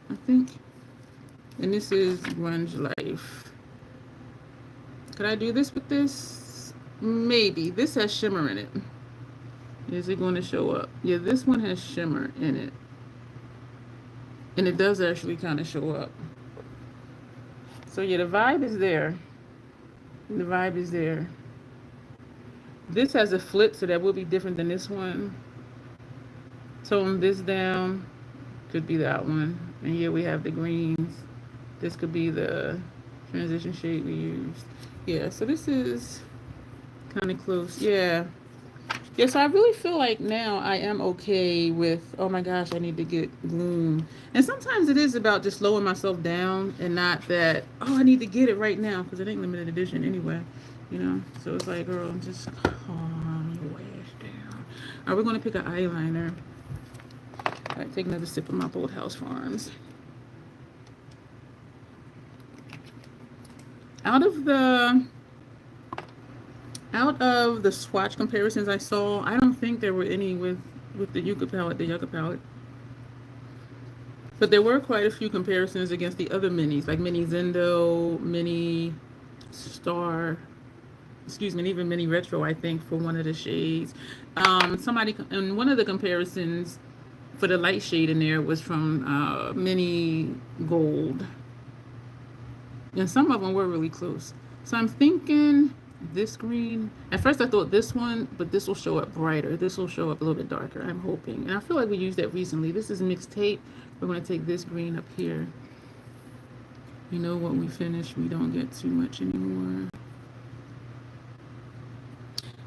I think. And this is Grunge Life. Could I do this with this? Maybe. This has shimmer in it. Is it going to show up? Yeah, this one has shimmer in it. And it does actually kind of show up. So yeah, the vibe is there. The vibe is there. This has a flip, so that will be different than this one. Tone this down. Could be that one. And here we have the greens. This could be the transition shade we used. Yeah, so this is kind of close. Yeah. Yeah, so I really feel like now I am okay with, oh my gosh, I need to get Gloom. And sometimes it is about just slowing myself down and not that, oh, I need to get it right now because it ain't limited edition anyway, you know? So it's like, girl, just calm your ass down. All right, we're going to pick an eyeliner. All right, take another sip of my Bold House Farms. Out of the swatch comparisons I saw, I don't think there were any with the Yucca palette. But there were quite a few comparisons against the other minis, like Mini Zendo, Mini Star, and even Mini Retro, I think, for one of the shades. Somebody, and one of the comparisons for the light shade in there was from Mini Gold. And some of them were really close. So I'm thinking this green. At first I thought this one, but this will show up brighter. This will show up a little bit darker, I'm hoping. And I feel like we used that recently. This is mixed tape. We're going to take this green up here. You know, when we finish, we don't get too much anymore.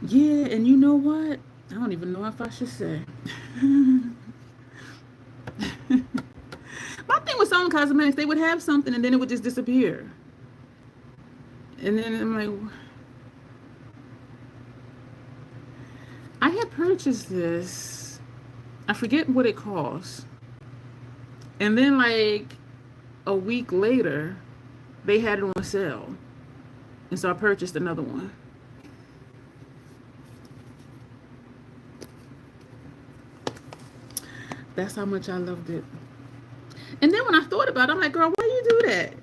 Yeah, and you know what? I don't even know if I should say. My thing with some cosmetics, they would have something and then it would just disappear. And then I'm like, I had purchased this. I forget what it cost. And then like a week later, they had it on sale. And so I purchased another one. That's how much I loved it. And then when I thought about it, I'm like, girl, why you do that?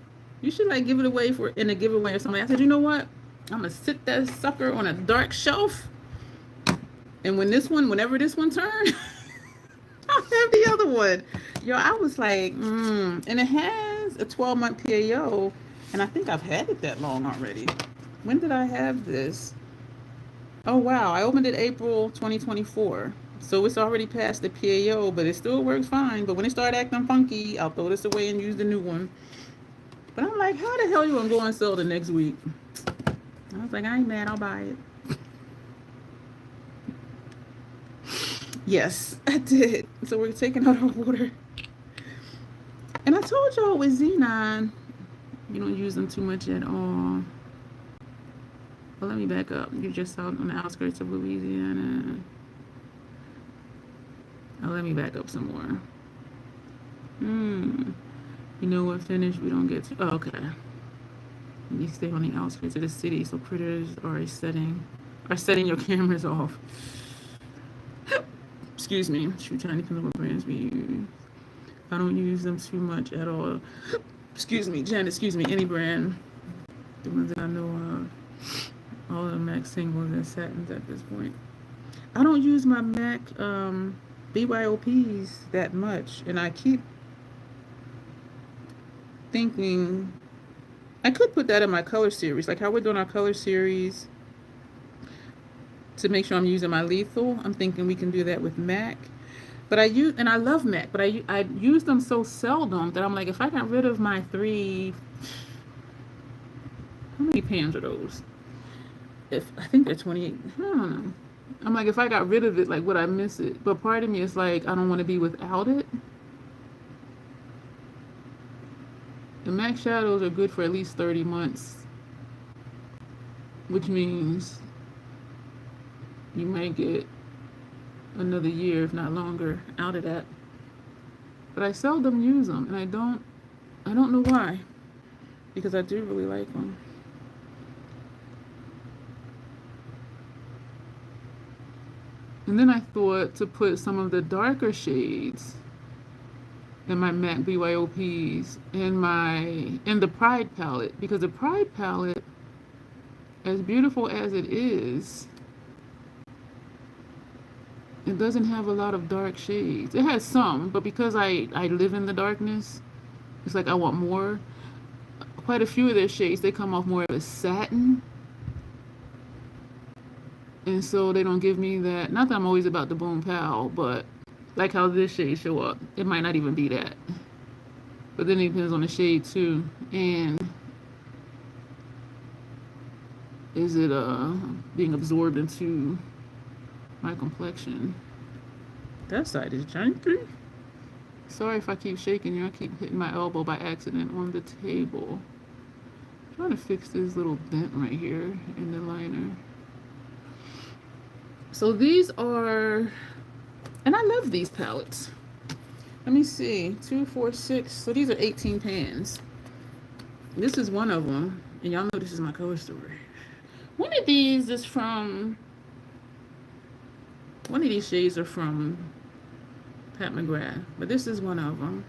You should like give it away in a giveaway or something. I said, you know what? I'm gonna sit that sucker on a dark shelf. And whenever this one turns, I'll have the other one. Yo, I was like, and it has a 12-month PAO. And I think I've had it that long already. When did I have this? Oh, wow. I opened it April 2024. So it's already past the PAO, but it still works fine. But when it started acting funky, I'll throw this away and use the new one. But I'm like, how the hell you gonna go and sell the next week? I was like, I ain't mad, I'll buy it. Yes, I did. So we're taking out our water. And I told y'all with Xenon, you don't use them too much at all. Well, let me back up. You're just out on the outskirts of Louisiana. Oh, let me back up some more. You know what? Finish. We don't get to. Oh, okay. You stay on the outskirts of the city, so critters are setting your cameras off. Excuse me. Shoot tiny chemical brands we use. I don't use them too much at all. Excuse me, Jen. Excuse me. Any brand. The ones that I know of. All of the MAC singles and satins at this point. I don't use my MAC BYOPs that much, and I keep thinking I could put that in my color series, like how we're doing our color series to make sure I'm using my lethal. I'm thinking we can do that with MAC. But I love MAC, but I use them so seldom that I'm like, if I got rid of my 3, how many pans are those? I think they're 28. I don't know. I'm like, if I got rid of it, like, would I miss it? But part of me is like, I don't want to be without it. The MAC shadows are good for at least 30 months, which means you might get another year, if not longer, out of that. But I seldom use them, and I don't know why, because I do really like them. And then I thought to put some of the darker shades in my MAC BYOPs in the Pride palette, because the Pride palette, as beautiful as it is, it doesn't have a lot of dark shades. It has some, but because I live in the darkness, it's like I want more. Quite a few of their shades, they come off more of a satin. And so they don't give me that. Not that I'm always about the boom pow, but like how this shade show up. It might not even be that. But then it depends on the shade too. And is it being absorbed into my complexion? That side is janky. Sorry if I keep shaking you. I keep hitting my elbow by accident on the table. I'm trying to fix this little dent right here in the liner. So these are, and I love these palettes. Let me see, 2, 4, 6. So these are 18 pans. This is one of them, and y'all know this is my color story. One of these is from, one of these shades are from Pat McGrath, but this is one of them.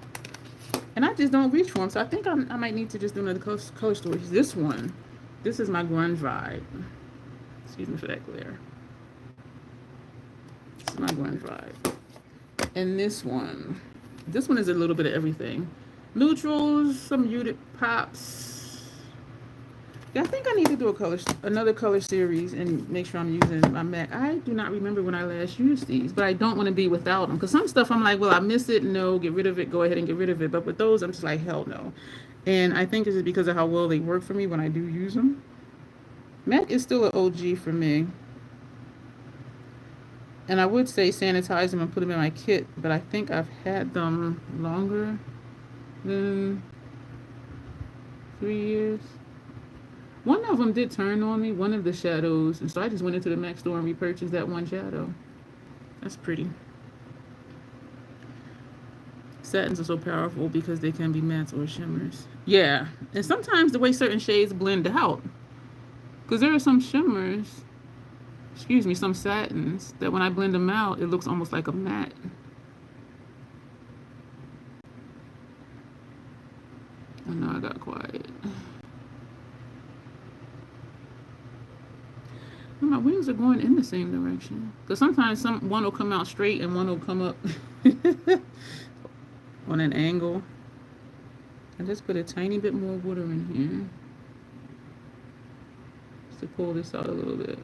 And I just don't reach for them, so I think I might need to just do another color story. This one, this is my grunge vibe. Excuse me for that glare. This is my grunge vibe. And this one is a little bit of everything. Neutrals, some muted pops. Yeah, I think I need to do another color series and make sure I'm using my MAC. I do not remember when I last used these, but I don't want to be without them. Because some stuff I'm like, well, I miss it. No, get rid of it. Go ahead and get rid of it. But with those, I'm just like, hell no. And I think this is because of how well they work for me when I do use them. MAC is still an OG for me. And I would say sanitize them and put them in my kit, but I think I've had them longer than 3 years. One of them did turn on me, one of the shadows, and so I just went into the MAC store and repurchased that one shadow. That's pretty. Satins are so powerful because they can be mattes or shimmers. Yeah, and sometimes the way certain shades blend out, because there are some shimmers, some satins, that when I blend them out, it looks almost like a matte. I know I got quiet. My wings are going in the same direction. Because sometimes one will come out straight and one will come up on an angle. I just put a tiny bit more water in here. Just to pull this out a little bit.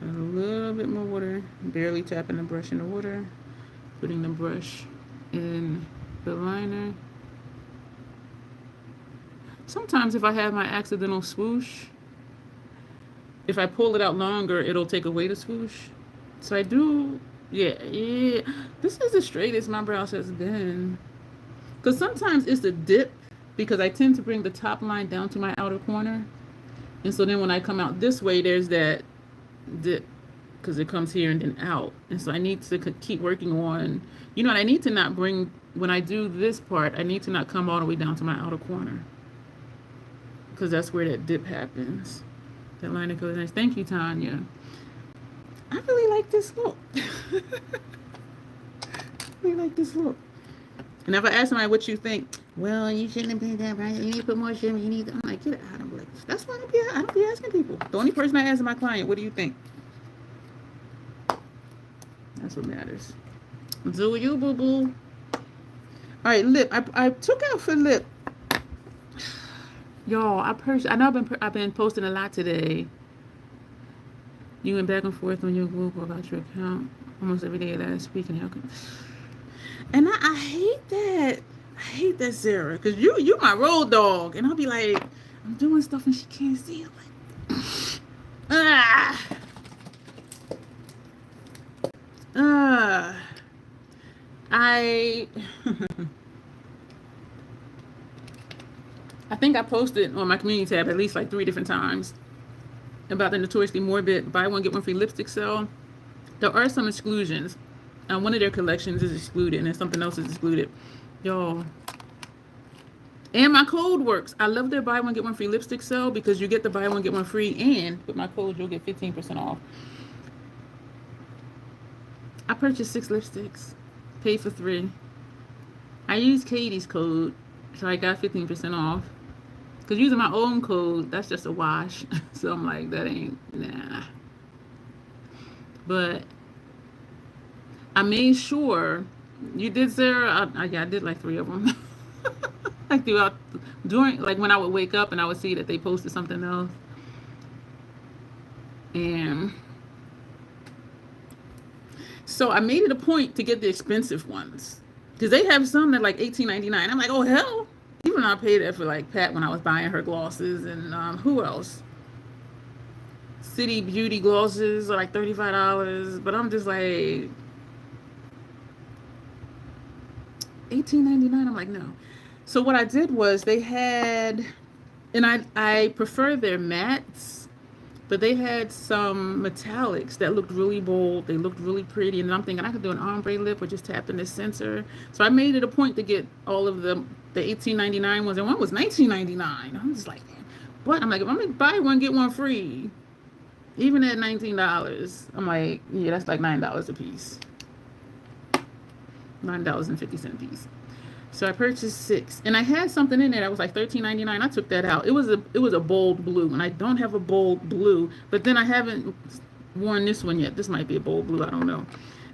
A little bit more water. Barely tapping the brush in the water. Putting the brush in the liner. Sometimes if I have my accidental swoosh, if I pull it out longer, it'll take away the swoosh. So I do, yeah. This is the straightest my brows has been. Because sometimes it's the dip, because I tend to bring the top line down to my outer corner. And so then when I come out this way, there's that dip, because it comes here and then out. And so I need to keep working on, I need to not bring, when I do this part, I need to not come all the way down to my outer corner. Because that's where that dip happens. That liner goes nice. Thank you, Tanya. I really like this look. I really like this look. And if I ask somebody what you think, well, you shouldn't have been that right. You need to put more shimmer. I'm like, get out. I'm like, that's why I don't be asking people. The only person I ask is my client, what do you think? That's what matters. Do you, boo-boo? All right, lip. I took out for lip. Y'all, I know I've been posting a lot today. You went back and forth on your group about your account almost every day last week, and I hate that. I hate that, Sarah, because you my road dog, and I'll be like, I'm doing stuff and she can't see it. Like, I think I posted on my community tab at least like 3 different times about the Notoriously Morbid buy one get one free lipstick sale. There are some exclusions. One of their collections is excluded and then something else is excluded. Y'all, And my code works. I love their buy one, get one free lipstick sale because you get the buy one, get one free, and with my code, you'll get 15% off. I purchased 6 lipsticks, paid for 3. I used Katie's code, so I got 15% off. Because using my own code, that's just a wash. So I'm like, that ain't, nah. But I made sure, you did, Sarah? I did like 3 of them. Like throughout, during, like when I would wake up and I would see that they posted something else. And so I made it a point to get the expensive ones. Because they have some that like $18.99. I'm like, oh hell. Even though I paid that for like Pat when I was buying her glosses. And who else? City Beauty glosses are like $35. But I'm just like, $18.99. I'm like, no. So what I did was they had, and I prefer their mattes, but they had some metallics that looked really bold. They looked really pretty. And I'm thinking I could do an ombre lip or just tap in the center. So I made it a point to get all of the $18.99 ones. And one was $19.99. I'm just like, man. But I'm like, if I'm going to buy one, get one free. Even at $19, I'm like, yeah, that's like $9 a piece. $9.50 a piece. So I purchased 6, and I had something in there that was like $13.99. I took that out. It was a bold blue, and I don't have a bold blue, but then I haven't worn this one yet. This might be a bold blue, I don't know.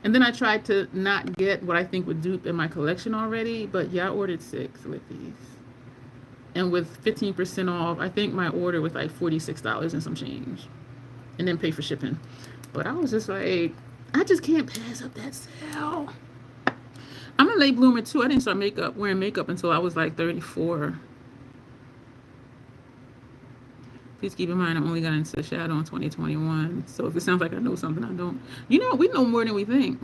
And then I tried to not get what I think would dupe in my collection already, but yeah, I ordered 6 with these. And with 15% off, I think my order was like $46 and some change, and then pay for shipping. But I was just like, I just can't pass up that sale. I'm a late bloomer too. I didn't start wearing makeup until I was like 34. Please keep in mind I only got into the shadow in 2021. So if it sounds like I know something, I don't. You know, we know more than we think.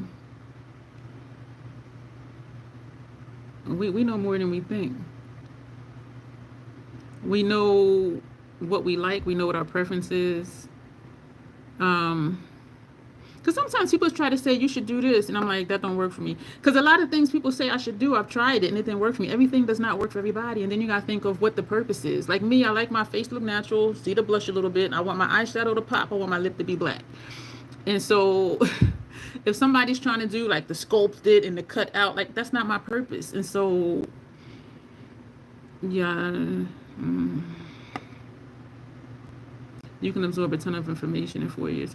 We know more than we think. We know what we like. We know what our preference is. Because sometimes people try to say you should do this, and I'm like, that don't work for me. Because a lot of things people say I should do, I've tried it and it didn't work for me. Everything does not work for everybody, and then you gotta think of what the purpose is. Like me, I like my face to look natural, see the blush a little bit. I want my eyeshadow to pop. I want my lip to be black. And so, if somebody's trying to do like the sculpted and the cut out, like that's not my purpose. And so, yeah. You can absorb a ton of information in 4 years.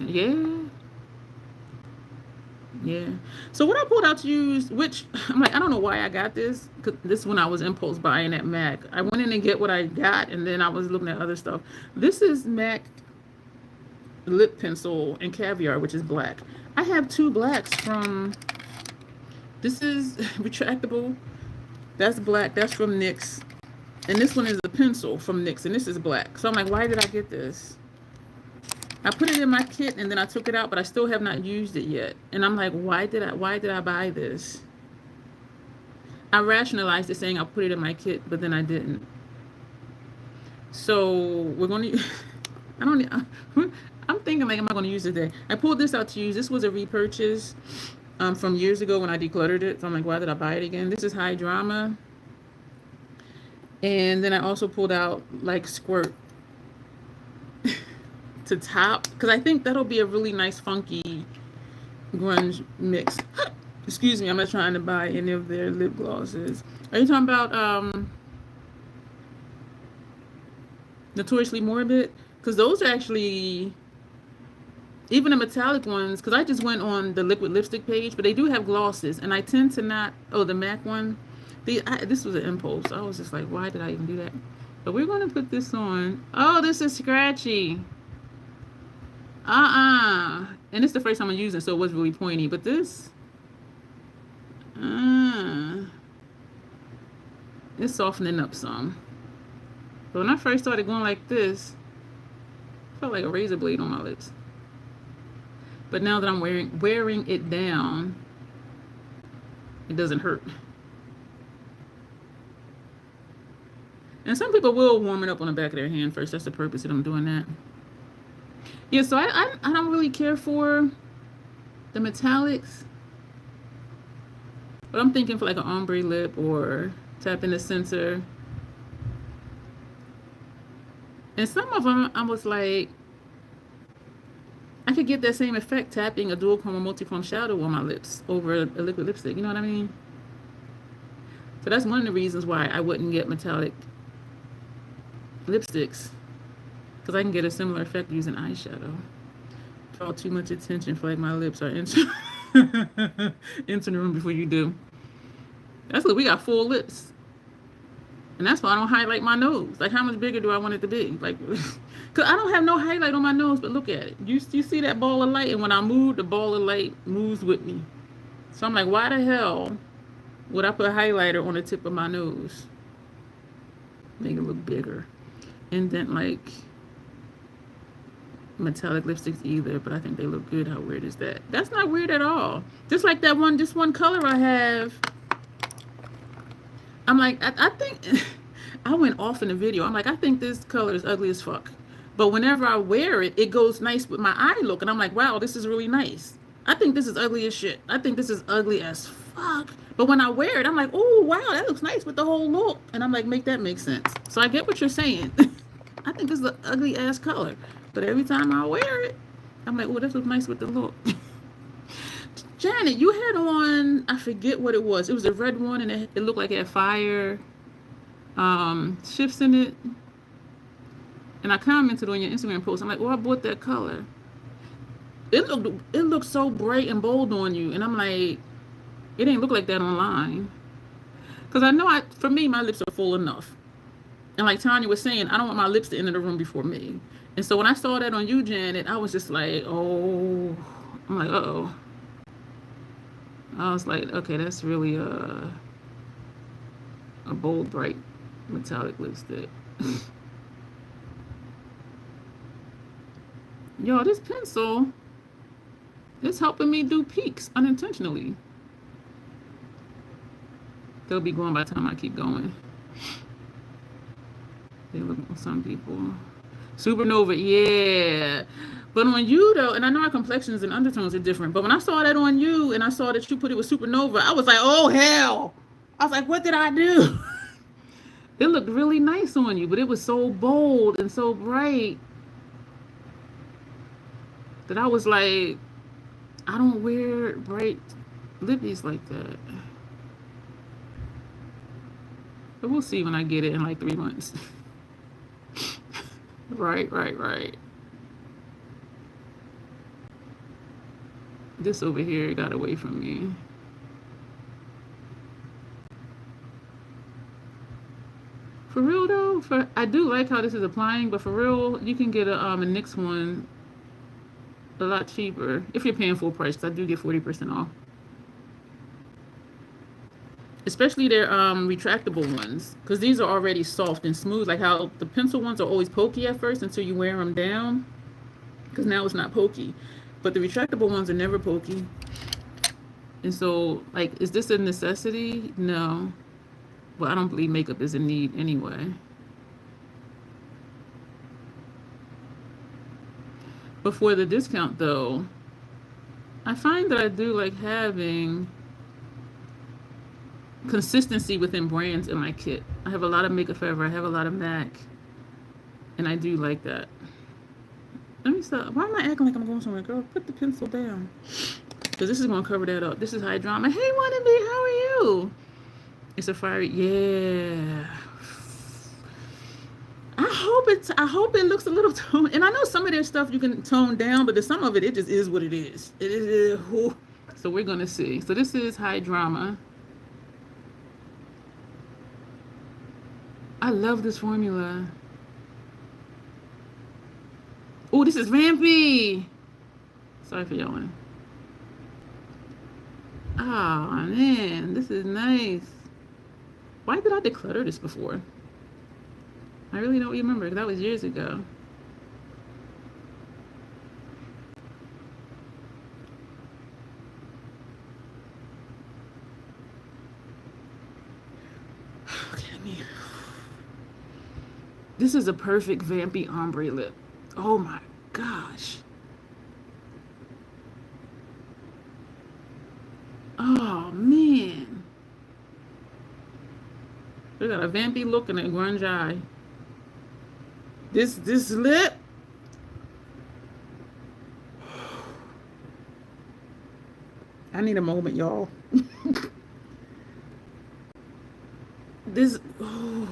Yeah. So what I pulled out to use, which I'm like, I don't know why I got this. Cause this is when I was impulse buying at MAC. I went in and get what I got, and then I was looking at other stuff. This is MAC lip pencil and caviar, which is black. I have 2 blacks from, this is retractable. That's black. That's from NYX. And this one is a pencil from NYX, and this is black. So I'm like, why did I get this? I put it in my kit and then I took it out, but I still have not used it yet. And I'm like, why did I buy this? I rationalized it saying I'll put it in my kit, but then I didn't. So we're going to, I'm thinking like, am I going to use it today? I pulled this out to use. This was a repurchase from years ago when I decluttered it. So I'm like, why did I buy it again? This is High Drama. And then I also pulled out like Squirt to top, because I think that'll be a really nice funky grunge mix. Excuse me, I'm not trying to buy any of their lip glosses. Are you talking about Notoriously Morbid? Because those are actually, even the metallic ones, because I just went on the liquid lipstick page, but they do have glosses, and I tend to not, the MAC one, this was an impulse. I was just like, why did I even do that? But we're going to put this on. Oh, this is scratchy. And it's the first time I'm using it, so it was really pointy. But this, it's softening up some. But when I first started going like this, it felt like a razor blade on my lips. But now that I'm wearing it down, it doesn't hurt. And some people will warm it up on the back of their hand first. That's the purpose of them doing that. Yeah, so I don't really care for the metallics. But I'm thinking for like an ombre lip or tap in the center. And some of them, I was like, I could get that same effect tapping a dual chrome or multi-chrome shadow on my lips over a liquid lipstick. You know what I mean? So that's one of the reasons why I wouldn't get metallic lipsticks, because I can get a similar effect using eyeshadow. Draw too much attention. Feel like my lips are into into the room before you do. That's what we got, full lips. And that's why I don't highlight my nose. Like, how much bigger do I want it to be? Like, because I don't have no highlight on my nose, but look at it. You see that ball of light? And when I move, the ball of light moves with me. So I'm like, why the hell would I put a highlighter on the tip of my nose? Make it look bigger. And then, like, metallic lipsticks either, but I think they look good. How weird is that? That's not weird at all. Just like that one, this one color I have. I'm like, I think I went off in the video. I'm like, I think this color is ugly as fuck. But whenever I wear it, it goes nice with my eye look. And I'm like, wow, this is really nice. I think this is ugly as shit. I think this is ugly as fuck. But when I wear it, I'm like, oh, wow, that looks nice with the whole look. And I'm like, make that make sense. So I get what you're saying. I think this is an ugly ass color. But every time I wear it, I'm like, oh, this looks nice with the look. Janet, you had on, I forget what it was. It was a red one, and it looked like it had fire shifts in it. And I commented on your Instagram post. I'm like, oh, I bought that color. It looked so bright and bold on you. And I'm like, it ain't look like that online. Because I know, for me, my lips are full enough. And like Tanya was saying, I don't want my lips to enter the room before me. And so when I saw that on you, Janet, I was just like, oh. I'm like, uh-oh. I was like, okay, that's really a bold, bright, metallic lipstick. Yo, this pencil is helping me do peaks unintentionally. They'll be going by the time I keep going. They look on some people. Supernova, yeah. But on you, though, and I know our complexions and undertones are different, but when I saw that on you and I saw that you put it with Supernova, I was like, oh, hell. I was like, what did I do? It looked really nice on you, but it was so bold and so bright that I was like, I don't wear bright lippies like that. But we'll see when I get it in like 3 months. Right. This over here got away from me. For real though, I do like how this is applying, but for real, you can get a NYX one a lot cheaper if you're paying full price. 'Cause I do get 40% off. Especially their retractable ones, because these are already soft and smooth. Like how the pencil ones are always pokey at first until you wear them down, because now it's not pokey. But the retractable ones are never pokey. And so, like, is this a necessity? No. Well, I don't believe makeup is a need anyway. But for the discount, though, I find that I do like having consistency within brands in my kit. I have a lot of Makeup Forever. I have a lot of MAC. And I do like that. Let me stop. Why am I acting like I'm going somewhere? Girl, put the pencil down. Because this is going to cover that up. This is High Drama. Hey, Wannabe, how are you? It's a fiery. Yeah. I hope it looks a little toned. And I know some of their stuff you can tone down, but some of it, it just is what it is. It is. So we're going to see. So this is High Drama. I love this formula. Oh, this is Vampy. Sorry for yelling. Oh, man. This is nice. Why did I declutter this before? I really don't remember. That was years ago. Okay, this is a perfect Vampy ombre lip. Oh my gosh. Oh man. We got a Vampy look and a grunge eye. This lip. I need a moment, y'all. This. Oh.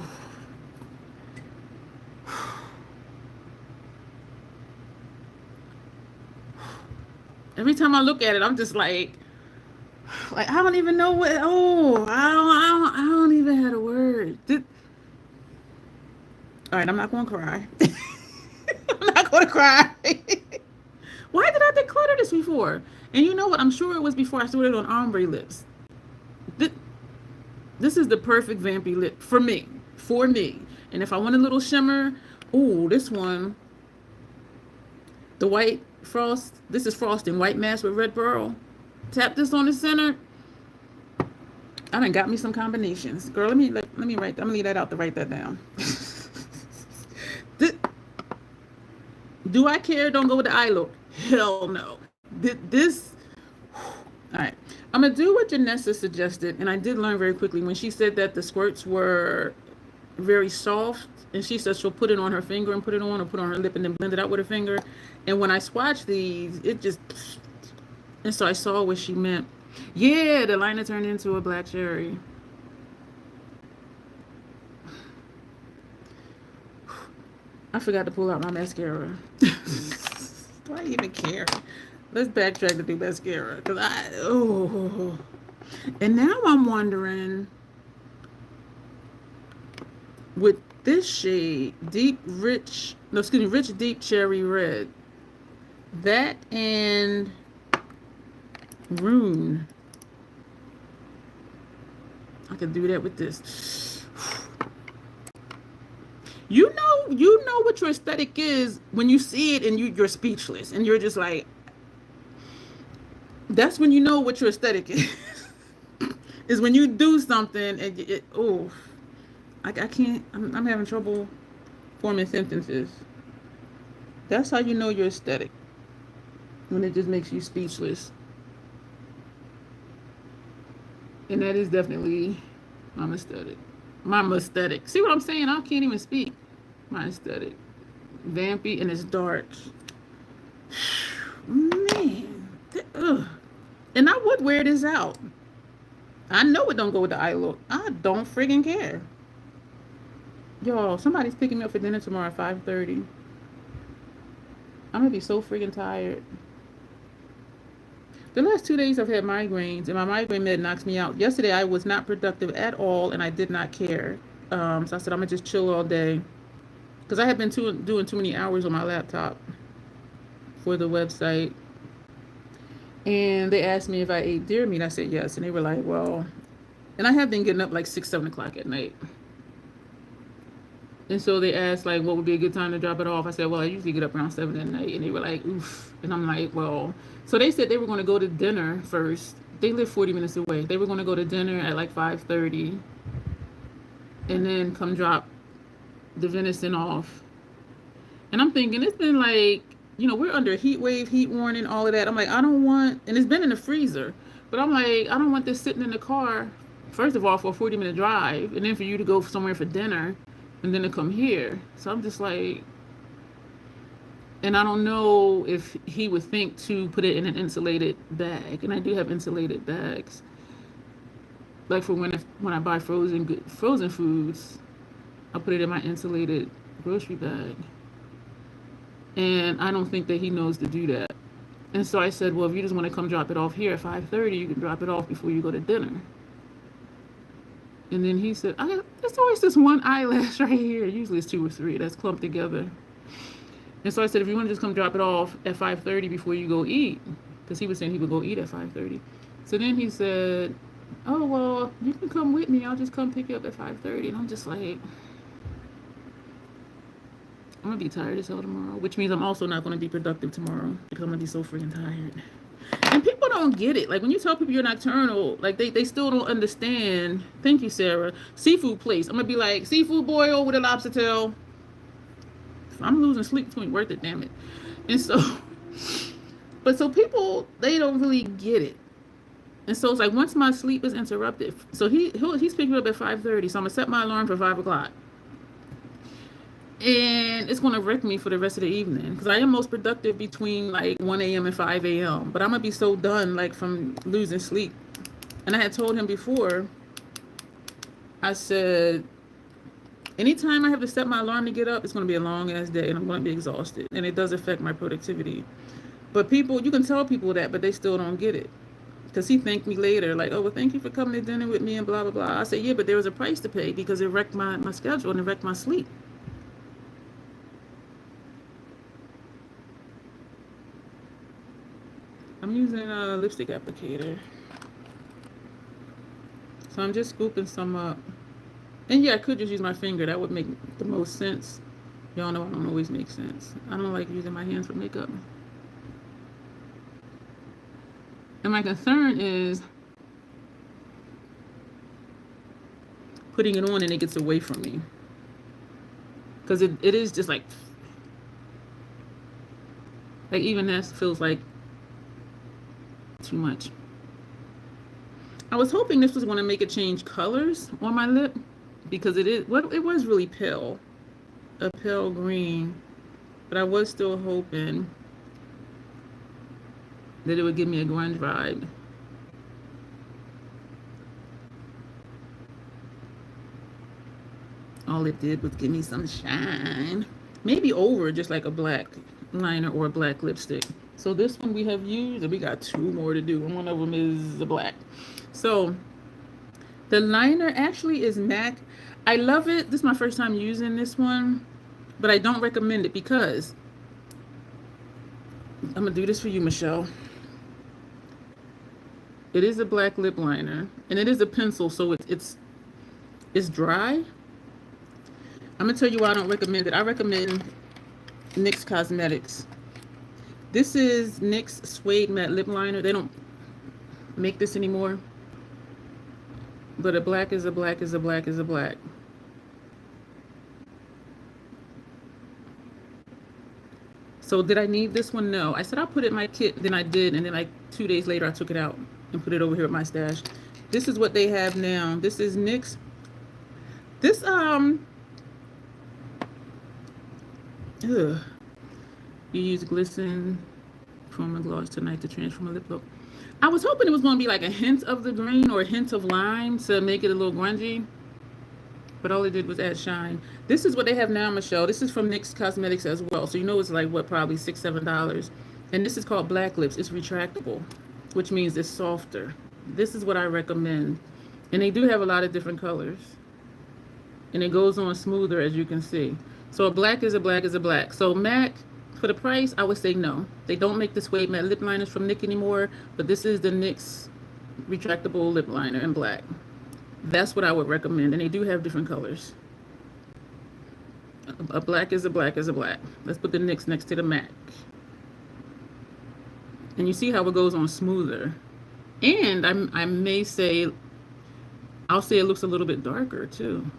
Every time I look at it, I'm just like I don't even know what. Oh, I don't even have a word. All right, I'm not gonna cry. I'm not gonna cry. Why did I declutter this before? And you know what? I'm sure it was before I started on ombre lips. This is the perfect vampy lip for me. For me. And if I want a little shimmer, ooh, this one, the white frost. This is frosting, white mask with red pearl. Tap this on the center. I done got me some combinations. Girl, let me write. I'm gonna leave that out to write that down. Do I care? Don't go with the eye look. Hell no. This. All right. I'm gonna do what Janessa suggested, and I did learn very quickly when she said that the squirts were very soft, and she said she'll put it on her finger and put it on, or put it on her lip and then blend it out with her finger. And when I swatched these, it just. And so I saw what she meant. Yeah, the liner turned into a black cherry. I forgot to pull out my mascara. Do I even care? Let's backtrack to do mascara. And now I'm wondering, with this shade, rich deep cherry red, that and Rune, I could do that with this. You know what your aesthetic is when you see it and you're speechless and you're just like, that's when you know what your aesthetic is. Is when you do something and I can't, I'm having trouble forming sentences. That's how you know your aesthetic, when it just makes you speechless. And that is definitely my aesthetic. My aesthetic. See what I'm saying? I can't even speak. My aesthetic. Vampy and it's dark. Man. Ugh. And I would wear this out. I know it don't go with the eye look. I don't friggin' care. Y'all, somebody's picking me up for dinner tomorrow at 5:30. I'm gonna be so friggin' tired. The last 2 days I've had migraines, and my migraine med knocks me out. Yesterday I was not productive at all, and I did not care. So I said I'm gonna just chill all day, because I have been doing too many hours on my laptop for the website. And they asked me if I ate deer meat. I said yes, and they were like, well, and I have been getting up like 6-7 o'clock at night. And so they asked, like, what would be a good time to drop it off? I said, well, I usually get up around 7 at night. And they were like, oof. And I'm like, well. So they said they were going to go to dinner first. They live 40 minutes away. They were going to go to dinner at like 5:30. And then come drop the venison off. And I'm thinking, it's been like, we're under a heat wave, heat warning, all of that. I'm like, I don't want, and it's been in the freezer. But I'm like, I don't want this sitting in the car, first of all, for a 40-minute drive. And then for you to go somewhere for dinner. And then to come here. So I'm just like, and I don't know if he would think to put it in an insulated bag. And I do have insulated bags, like for when I buy frozen foods, I put it in my insulated grocery bag. And I don't think that he knows to do that. And so I said, well, if you just want to come drop it off here at 5:30, you can drop it off before you go to dinner. And then he said, there's always this one eyelash right here. Usually it's 2 or 3 that's clumped together. And so I said, if you want to just come drop it off at 5:30 before you go eat, because he was saying he would go eat at 5:30. So then he said, oh, well, you can come with me. I'll just come pick you up at 5:30. And I'm just like, I'm going to be tired as hell tomorrow, which means I'm also not going to be productive tomorrow because I'm going to be so freaking tired. And people don't get it. Like, when you tell people you're nocturnal, like, they still don't understand. Thank you, Sarah. Seafood place. I'm going to be like, seafood boil with a lobster tail. I'm losing sleep between worth it, damn it. And so, but so people, they don't really get it. And so it's like, once my sleep is interrupted, so he's picking me up at 5:30, so I'm going to set my alarm for 5 o'clock. And it's going to wreck me for the rest of the evening because I am most productive between like 1 a.m. and 5 a.m. But I'm going to be so done like from losing sleep. And I had told him before, I said, anytime I have to set my alarm to get up, it's going to be a long ass day and I'm going to be exhausted. And it does affect my productivity. But people, you can tell people that, but they still don't get it. Because he thanked me later, like, oh, well, thank you for coming to dinner with me and blah, blah, blah. I said, yeah, but there was a price to pay because it wrecked my schedule and it wrecked my sleep. I'm using a lipstick applicator. So I'm just scooping some up. And yeah, I could just use my finger. That would make the most sense. Y'all know I don't always make sense. I don't like using my hands for makeup. And my concern is putting it on and it gets away from me. Because it is just like even this feels like too much. I was hoping this was going to make it change colors on my lip because it was really pale, a pale green, but I was still hoping that it would give me a grunge vibe. All it did was give me some shine. Maybe over just like a black liner or a black lipstick. So this one we have used, and we got 2 more to do, and one of them is the black. So the liner actually is MAC. I love it. This is my first time using this one, but I don't recommend it because I'm gonna do this for you, Michelle. It is a black lip liner, and it is a pencil, so it's dry. I'm gonna tell you why I don't recommend it. I recommend NYX Cosmetics. This is NYX Suede Matte Lip Liner. They don't make this anymore. But a black is a black is a black is a black. So did I need this one? No. I said I'll put it in my kit. Then I did. And then like 2 days later, I took it out and put it over here at my stash. This is what they have now. This is NYX. This, you use glisten chroma gloss tonight to transform a lip look. I was hoping it was going to be like a hint of the green or a hint of lime to make it a little grungy, but all it did was add shine. This is what they have now, Michelle. This is from NYX Cosmetics as well, so you know it's like what, probably $6-7. And this is called Black Lips. It's retractable, which means it's softer. This is what I recommend, and they do have a lot of different colors, and it goes on smoother, as you can see. So a black is a black is a black. So MAC, for the price, I would say no. They don't make the Suede Matte Lip Liners from NYX anymore, but this is the NYX retractable lip liner in black. That's what I would recommend, and they do have different colors. A black is a black is a black. Let's put the NYX next to the MAC. And you see how it goes on smoother. And I may say, I'll say it looks a little bit darker too.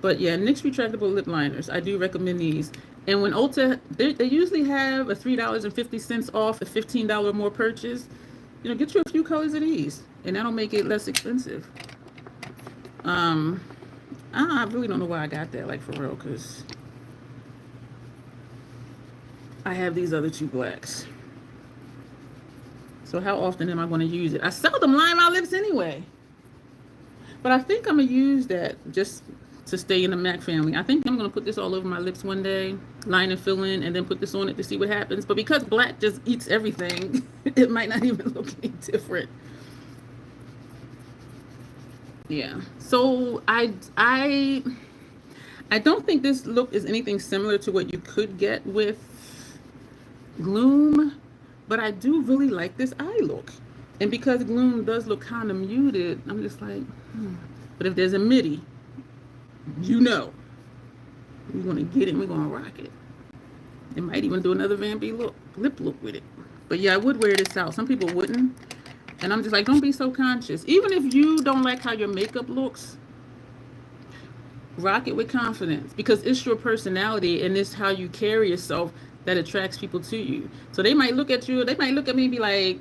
But yeah, NYX retractable lip liners. I do recommend these. And when Ulta, they usually have a $3.50 off a $15 more purchase. You know, get you a few colors of these, and that'll make it less expensive. I really don't know why I got that, like for real, because I have these other 2 blacks. So how often am I going to use it? I seldom line my lips anyway. But I think I'm going to use that just to stay in the MAC family. I think I'm going to put this all over my lips one day, line and fill in, and then put this on it to see what happens. But because black just eats everything, it might not even look any different. Yeah. So I don't think this look is anything similar to what you could get with Gloom, but I do really like this eye look. And because Gloom does look kind of muted, I'm just like, But if there's a midi, you know, we're going to get it, we're going to rock it. It might even do another Van B look, lip look with it. But yeah, I would wear this out. Some people wouldn't. And I'm just like, don't be so conscious. Even if you don't like how your makeup looks, rock it with confidence, because it's your personality and it's how you carry yourself that attracts people to you. So they might look at you, they might look at me and be like,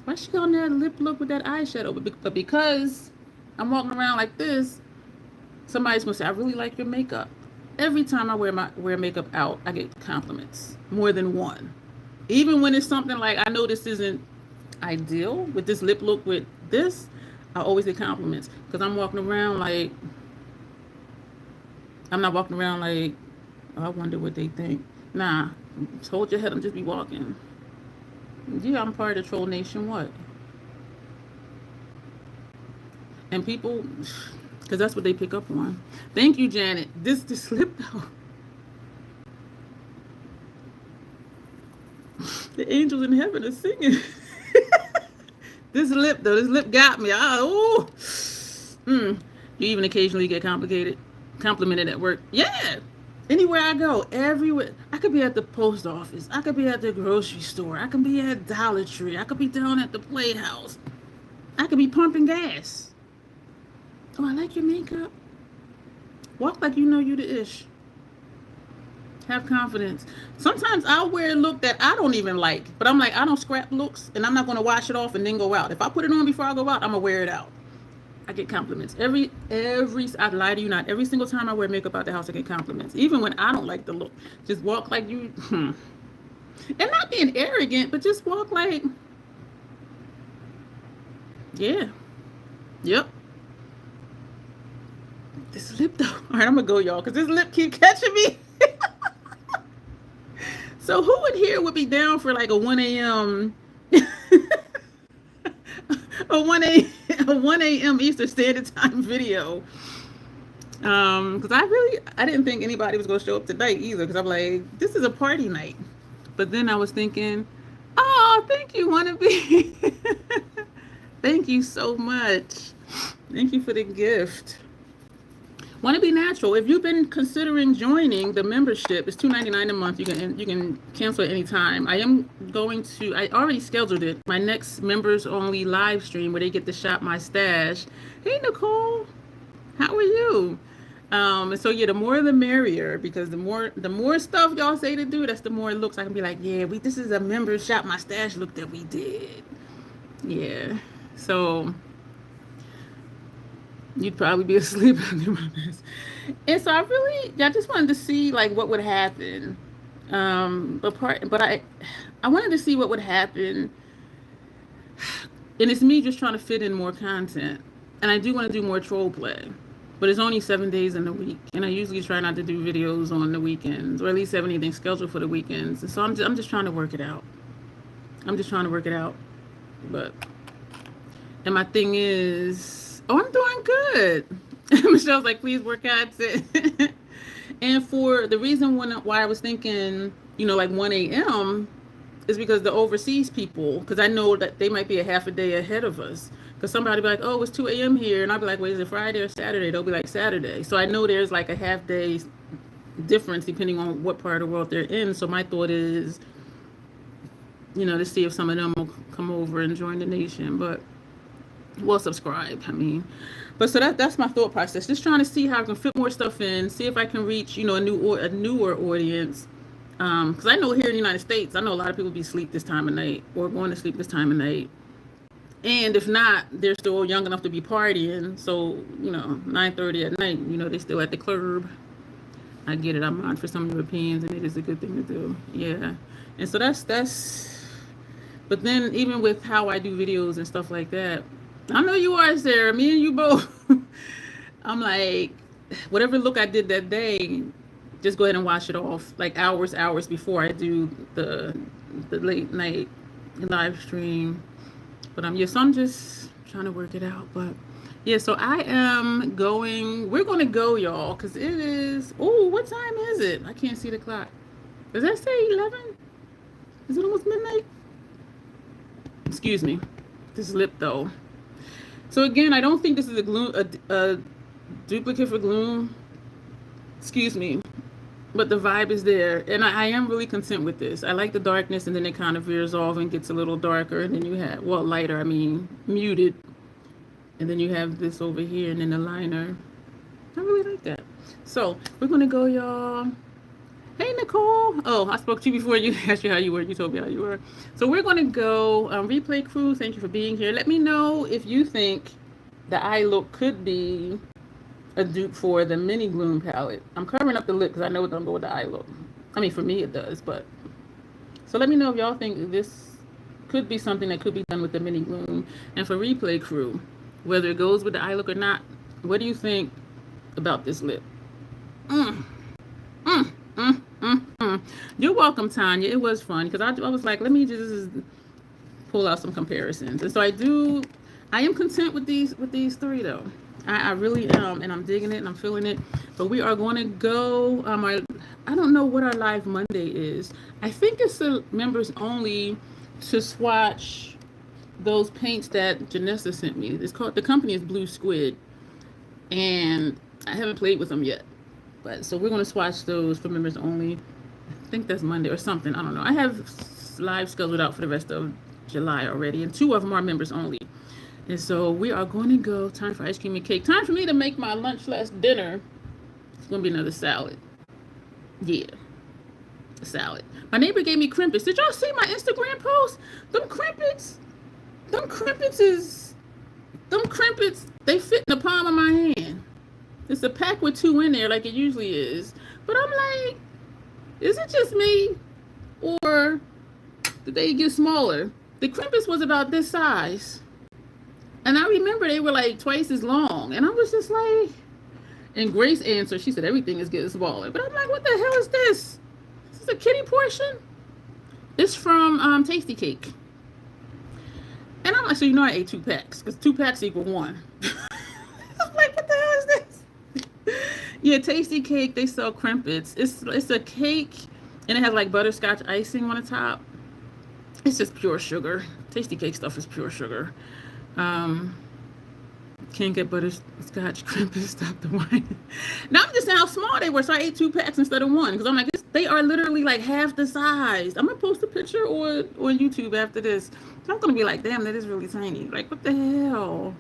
why she on that lip look with that eyeshadow? But because I'm walking around like this, somebody's gonna say, I really like your makeup. every time I wear makeup out, I get compliments, more than one. Even when it's something like I know this isn't ideal with this lip look with this, I always get compliments because I'm walking around like I'm not walking around like, oh, I wonder what they think. Nah, just hold your head and just be walking. Yeah, I'm part of the troll nation. What? And people, because that's what they pick up on. Thank you, Janet. This lip though. The angels in heaven are singing. This lip got me. You even occasionally get complimented at work. Yeah. Anywhere I go, everywhere. I could be at the post office. I could be at the grocery store. I could be at Dollar Tree. I could be down at the Playhouse. I could be pumping gas. Oh, I like your makeup. Walk like you know you the ish. Have confidence. Sometimes I'll wear a look that I don't even like, but I'm like, I don't scrap looks, and I'm not going to wash it off and then go out. If I put it on before I go out, I'm going to wear it out. I get compliments. I lie to you not. Every single time I wear makeup out the house, I get compliments. Even when I don't like the look. Just walk like you, and not being arrogant, but just walk like, yeah. Yep. This lip though. All right, I'm going to go, y'all, because this lip keep catching me. So who in here would be down for like a 1 a.m. a 1 a.m. Eastern Standard Time video? Because I didn't think anybody was going to show up tonight either, because I'm like, this is a party night. But then I was thinking, oh, thank you, Wannabe. Thank you so much. Thank you for the gift. Want to be natural. If you've been considering joining the membership, it's $2.99 a month. You can cancel at any time. I already scheduled it. My next members only live stream where they get to shop my stash. Hey Nicole, how are you? And so yeah, the more the merrier, because the more stuff y'all say to do, that's the more it looks. I can be like, yeah, this is a member shop my stash look that we did. Yeah. So you'd probably be asleep. And so I just wanted to see like what would happen. But I wanted to see what would happen. And it's me just trying to fit in more content. And I do want to do more troll play. But it's only 7 days in the week. And I usually try not to do videos on the weekends, or at least have anything scheduled for the weekends. And so I'm just trying to work it out. But, and my thing is, oh, I'm doing good. Michelle's like, please work out. And for the reason why I was thinking, like 1 a.m. is because the overseas people, because I know that they might be a half a day ahead of us. Because somebody be like, oh, it's 2 a.m. here. And I'll be like, wait, is it Friday or Saturday? They'll be like, Saturday. So I know there's like a half day difference depending on what part of the world they're in. So my thought is, to see if some of them will come over and join the nation. But we'll subscribe, but so that's my thought process, just trying to see how I can fit more stuff in, see if I can reach a newer audience, because I know here in the United States, I know a lot of people be asleep this time of night or going to sleep this time of night, and if not, they're still young enough to be partying, so 9:30 at night, they still at the club. I get it, I'm on for some Europeans, and it is a good thing to do. Yeah. And so that's but then even with how I do videos and stuff like that, I know you are, Sarah. Me and you both. I'm like, whatever look I did that day, just go ahead and wash it off like hours before I do the late night live stream. But so I'm just trying to work it out. But yeah, so we're going to go, y'all, because it is, what time is it? I can't see the clock. Does that say 11? Is it almost midnight? Excuse me. This lip though. So again, I don't think this is a duplicate for Gloom. Excuse me. But the vibe is there. And I am really content with this. I like the darkness, and then it kind of veers off and gets a little darker. And then you have, lighter, muted. And then you have this over here, and then the liner. I really like that. So we're going to go, y'all. Hey, Nicole. Oh, I spoke to you before. You asked you how you were. You told me how you were. So we're going to go. Replay crew, thank you for being here. Let me know if you think the eye look could be a dupe for the mini Gloom palette. I'm covering up the lip because I know it don't go with the eye look. I mean, for me it does, but so let me know if y'all think this could be something that could be done with the mini Gloom. And for replay crew, whether it goes with the eye look or not, what do you think about this lip? Mm, mm, mm, mm, mm. You're welcome, Tanya. It was fun because I was like, let me just pull out some comparisons. And so I am content with these three though. I really am, and I'm digging it and I'm feeling it. But we are going to go. I don't know what our live Monday is. I think it's the members only to swatch those paints that Janessa sent me. It's called, the company is Blue Squid, and I haven't played with them yet. But so we're going to swatch those for members only. I think that's Monday or something. I don't know. I have live scheduled out for the rest of July already, and 2 of them are members only. And so we are going to go. Time for ice cream and cake. Time for me to make my lunch/dinner. It's going to be another salad. Yeah, a salad. My neighbor gave me crimpets. Did y'all see my Instagram post? Them crimpets, they fit in the palm of my hand. It's a pack with 2 in there like it usually is. But I'm like, is it just me? Or did they get smaller? The crimpets was about this size. And I remember they were like twice as long. And I was just like, and Grace answered, she said, everything is getting smaller. But I'm like, what the hell is this? Is this a kitty portion? It's from Tasty Cake. And I'm like, so you know I ate 2 packs. Because 2 packs equal 1. I'm like, what the hell is this? Yeah, Tasty Cake, they sell crimpets. It's a cake, and it has like butterscotch icing on the top. It's just pure sugar. Tasty Cake stuff is pure sugar. Can't get butterscotch crimpets, stop the wine. Now I'm just saying how small they were, so I ate 2 packs instead of 1, because I'm like, they are literally like half the size. I'm gonna post a picture on YouTube after this. I'm gonna be like, damn, that is really tiny. Like, what the hell?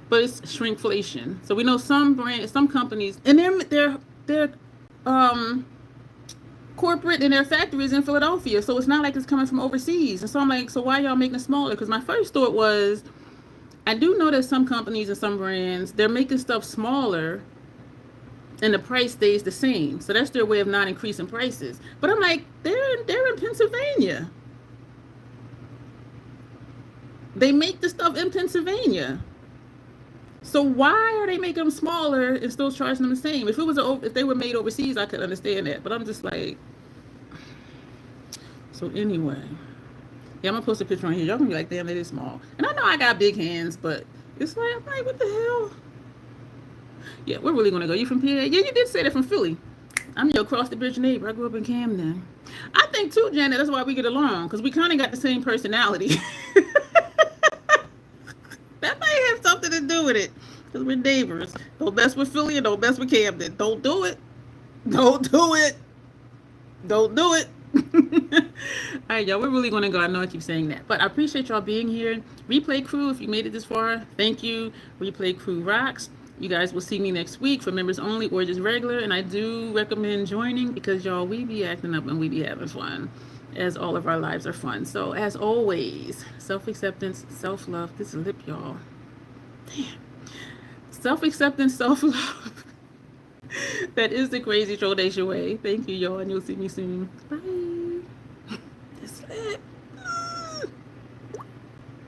But it's shrinkflation. So we know some brands, some companies, and they're corporate in their factories in Philadelphia, so it's not like it's coming from overseas. And so I'm like, so why y'all making it smaller? Because my first thought was, I do know that some companies and some brands, they're making stuff smaller and the price stays the same. So that's their way of not increasing prices. But I'm like, they're in Pennsylvania. They make the stuff in Pennsylvania. So why are they making them smaller and still charging them the same? If they were made overseas, I could understand that. But I'm just like, so anyway. Yeah, I'm gonna post a picture on here. Y'all gonna be like, damn, that is small. And I know I got big hands, but it's like, I'm like, what the hell? Yeah, we're really gonna go. You from PA? Yeah, you did say that, from Philly. I'm your across the bridge neighbor. I grew up in Camden. I think too, Janet, that's why we get along, because we kind of got the same personality. That might have something to do with it, because we're neighbors. Don't mess with Philly and don't mess with Camden. Don't do it. Don't do it. Don't do it. All right, y'all, we're really going to go. I know I keep saying that, but I appreciate y'all being here. Replay crew, if you made it this far, thank you. Replay crew rocks. You guys will see me next week for members only or just regular, and I do recommend joining, because y'all, we be acting up and we be having fun, as all of our lives are fun. So as always, self-acceptance, self-love. This lip, y'all, damn. Self-acceptance, self-love. That is the crazy Trollnation way. Thank you, y'all, and you'll see me soon. Bye. This lip.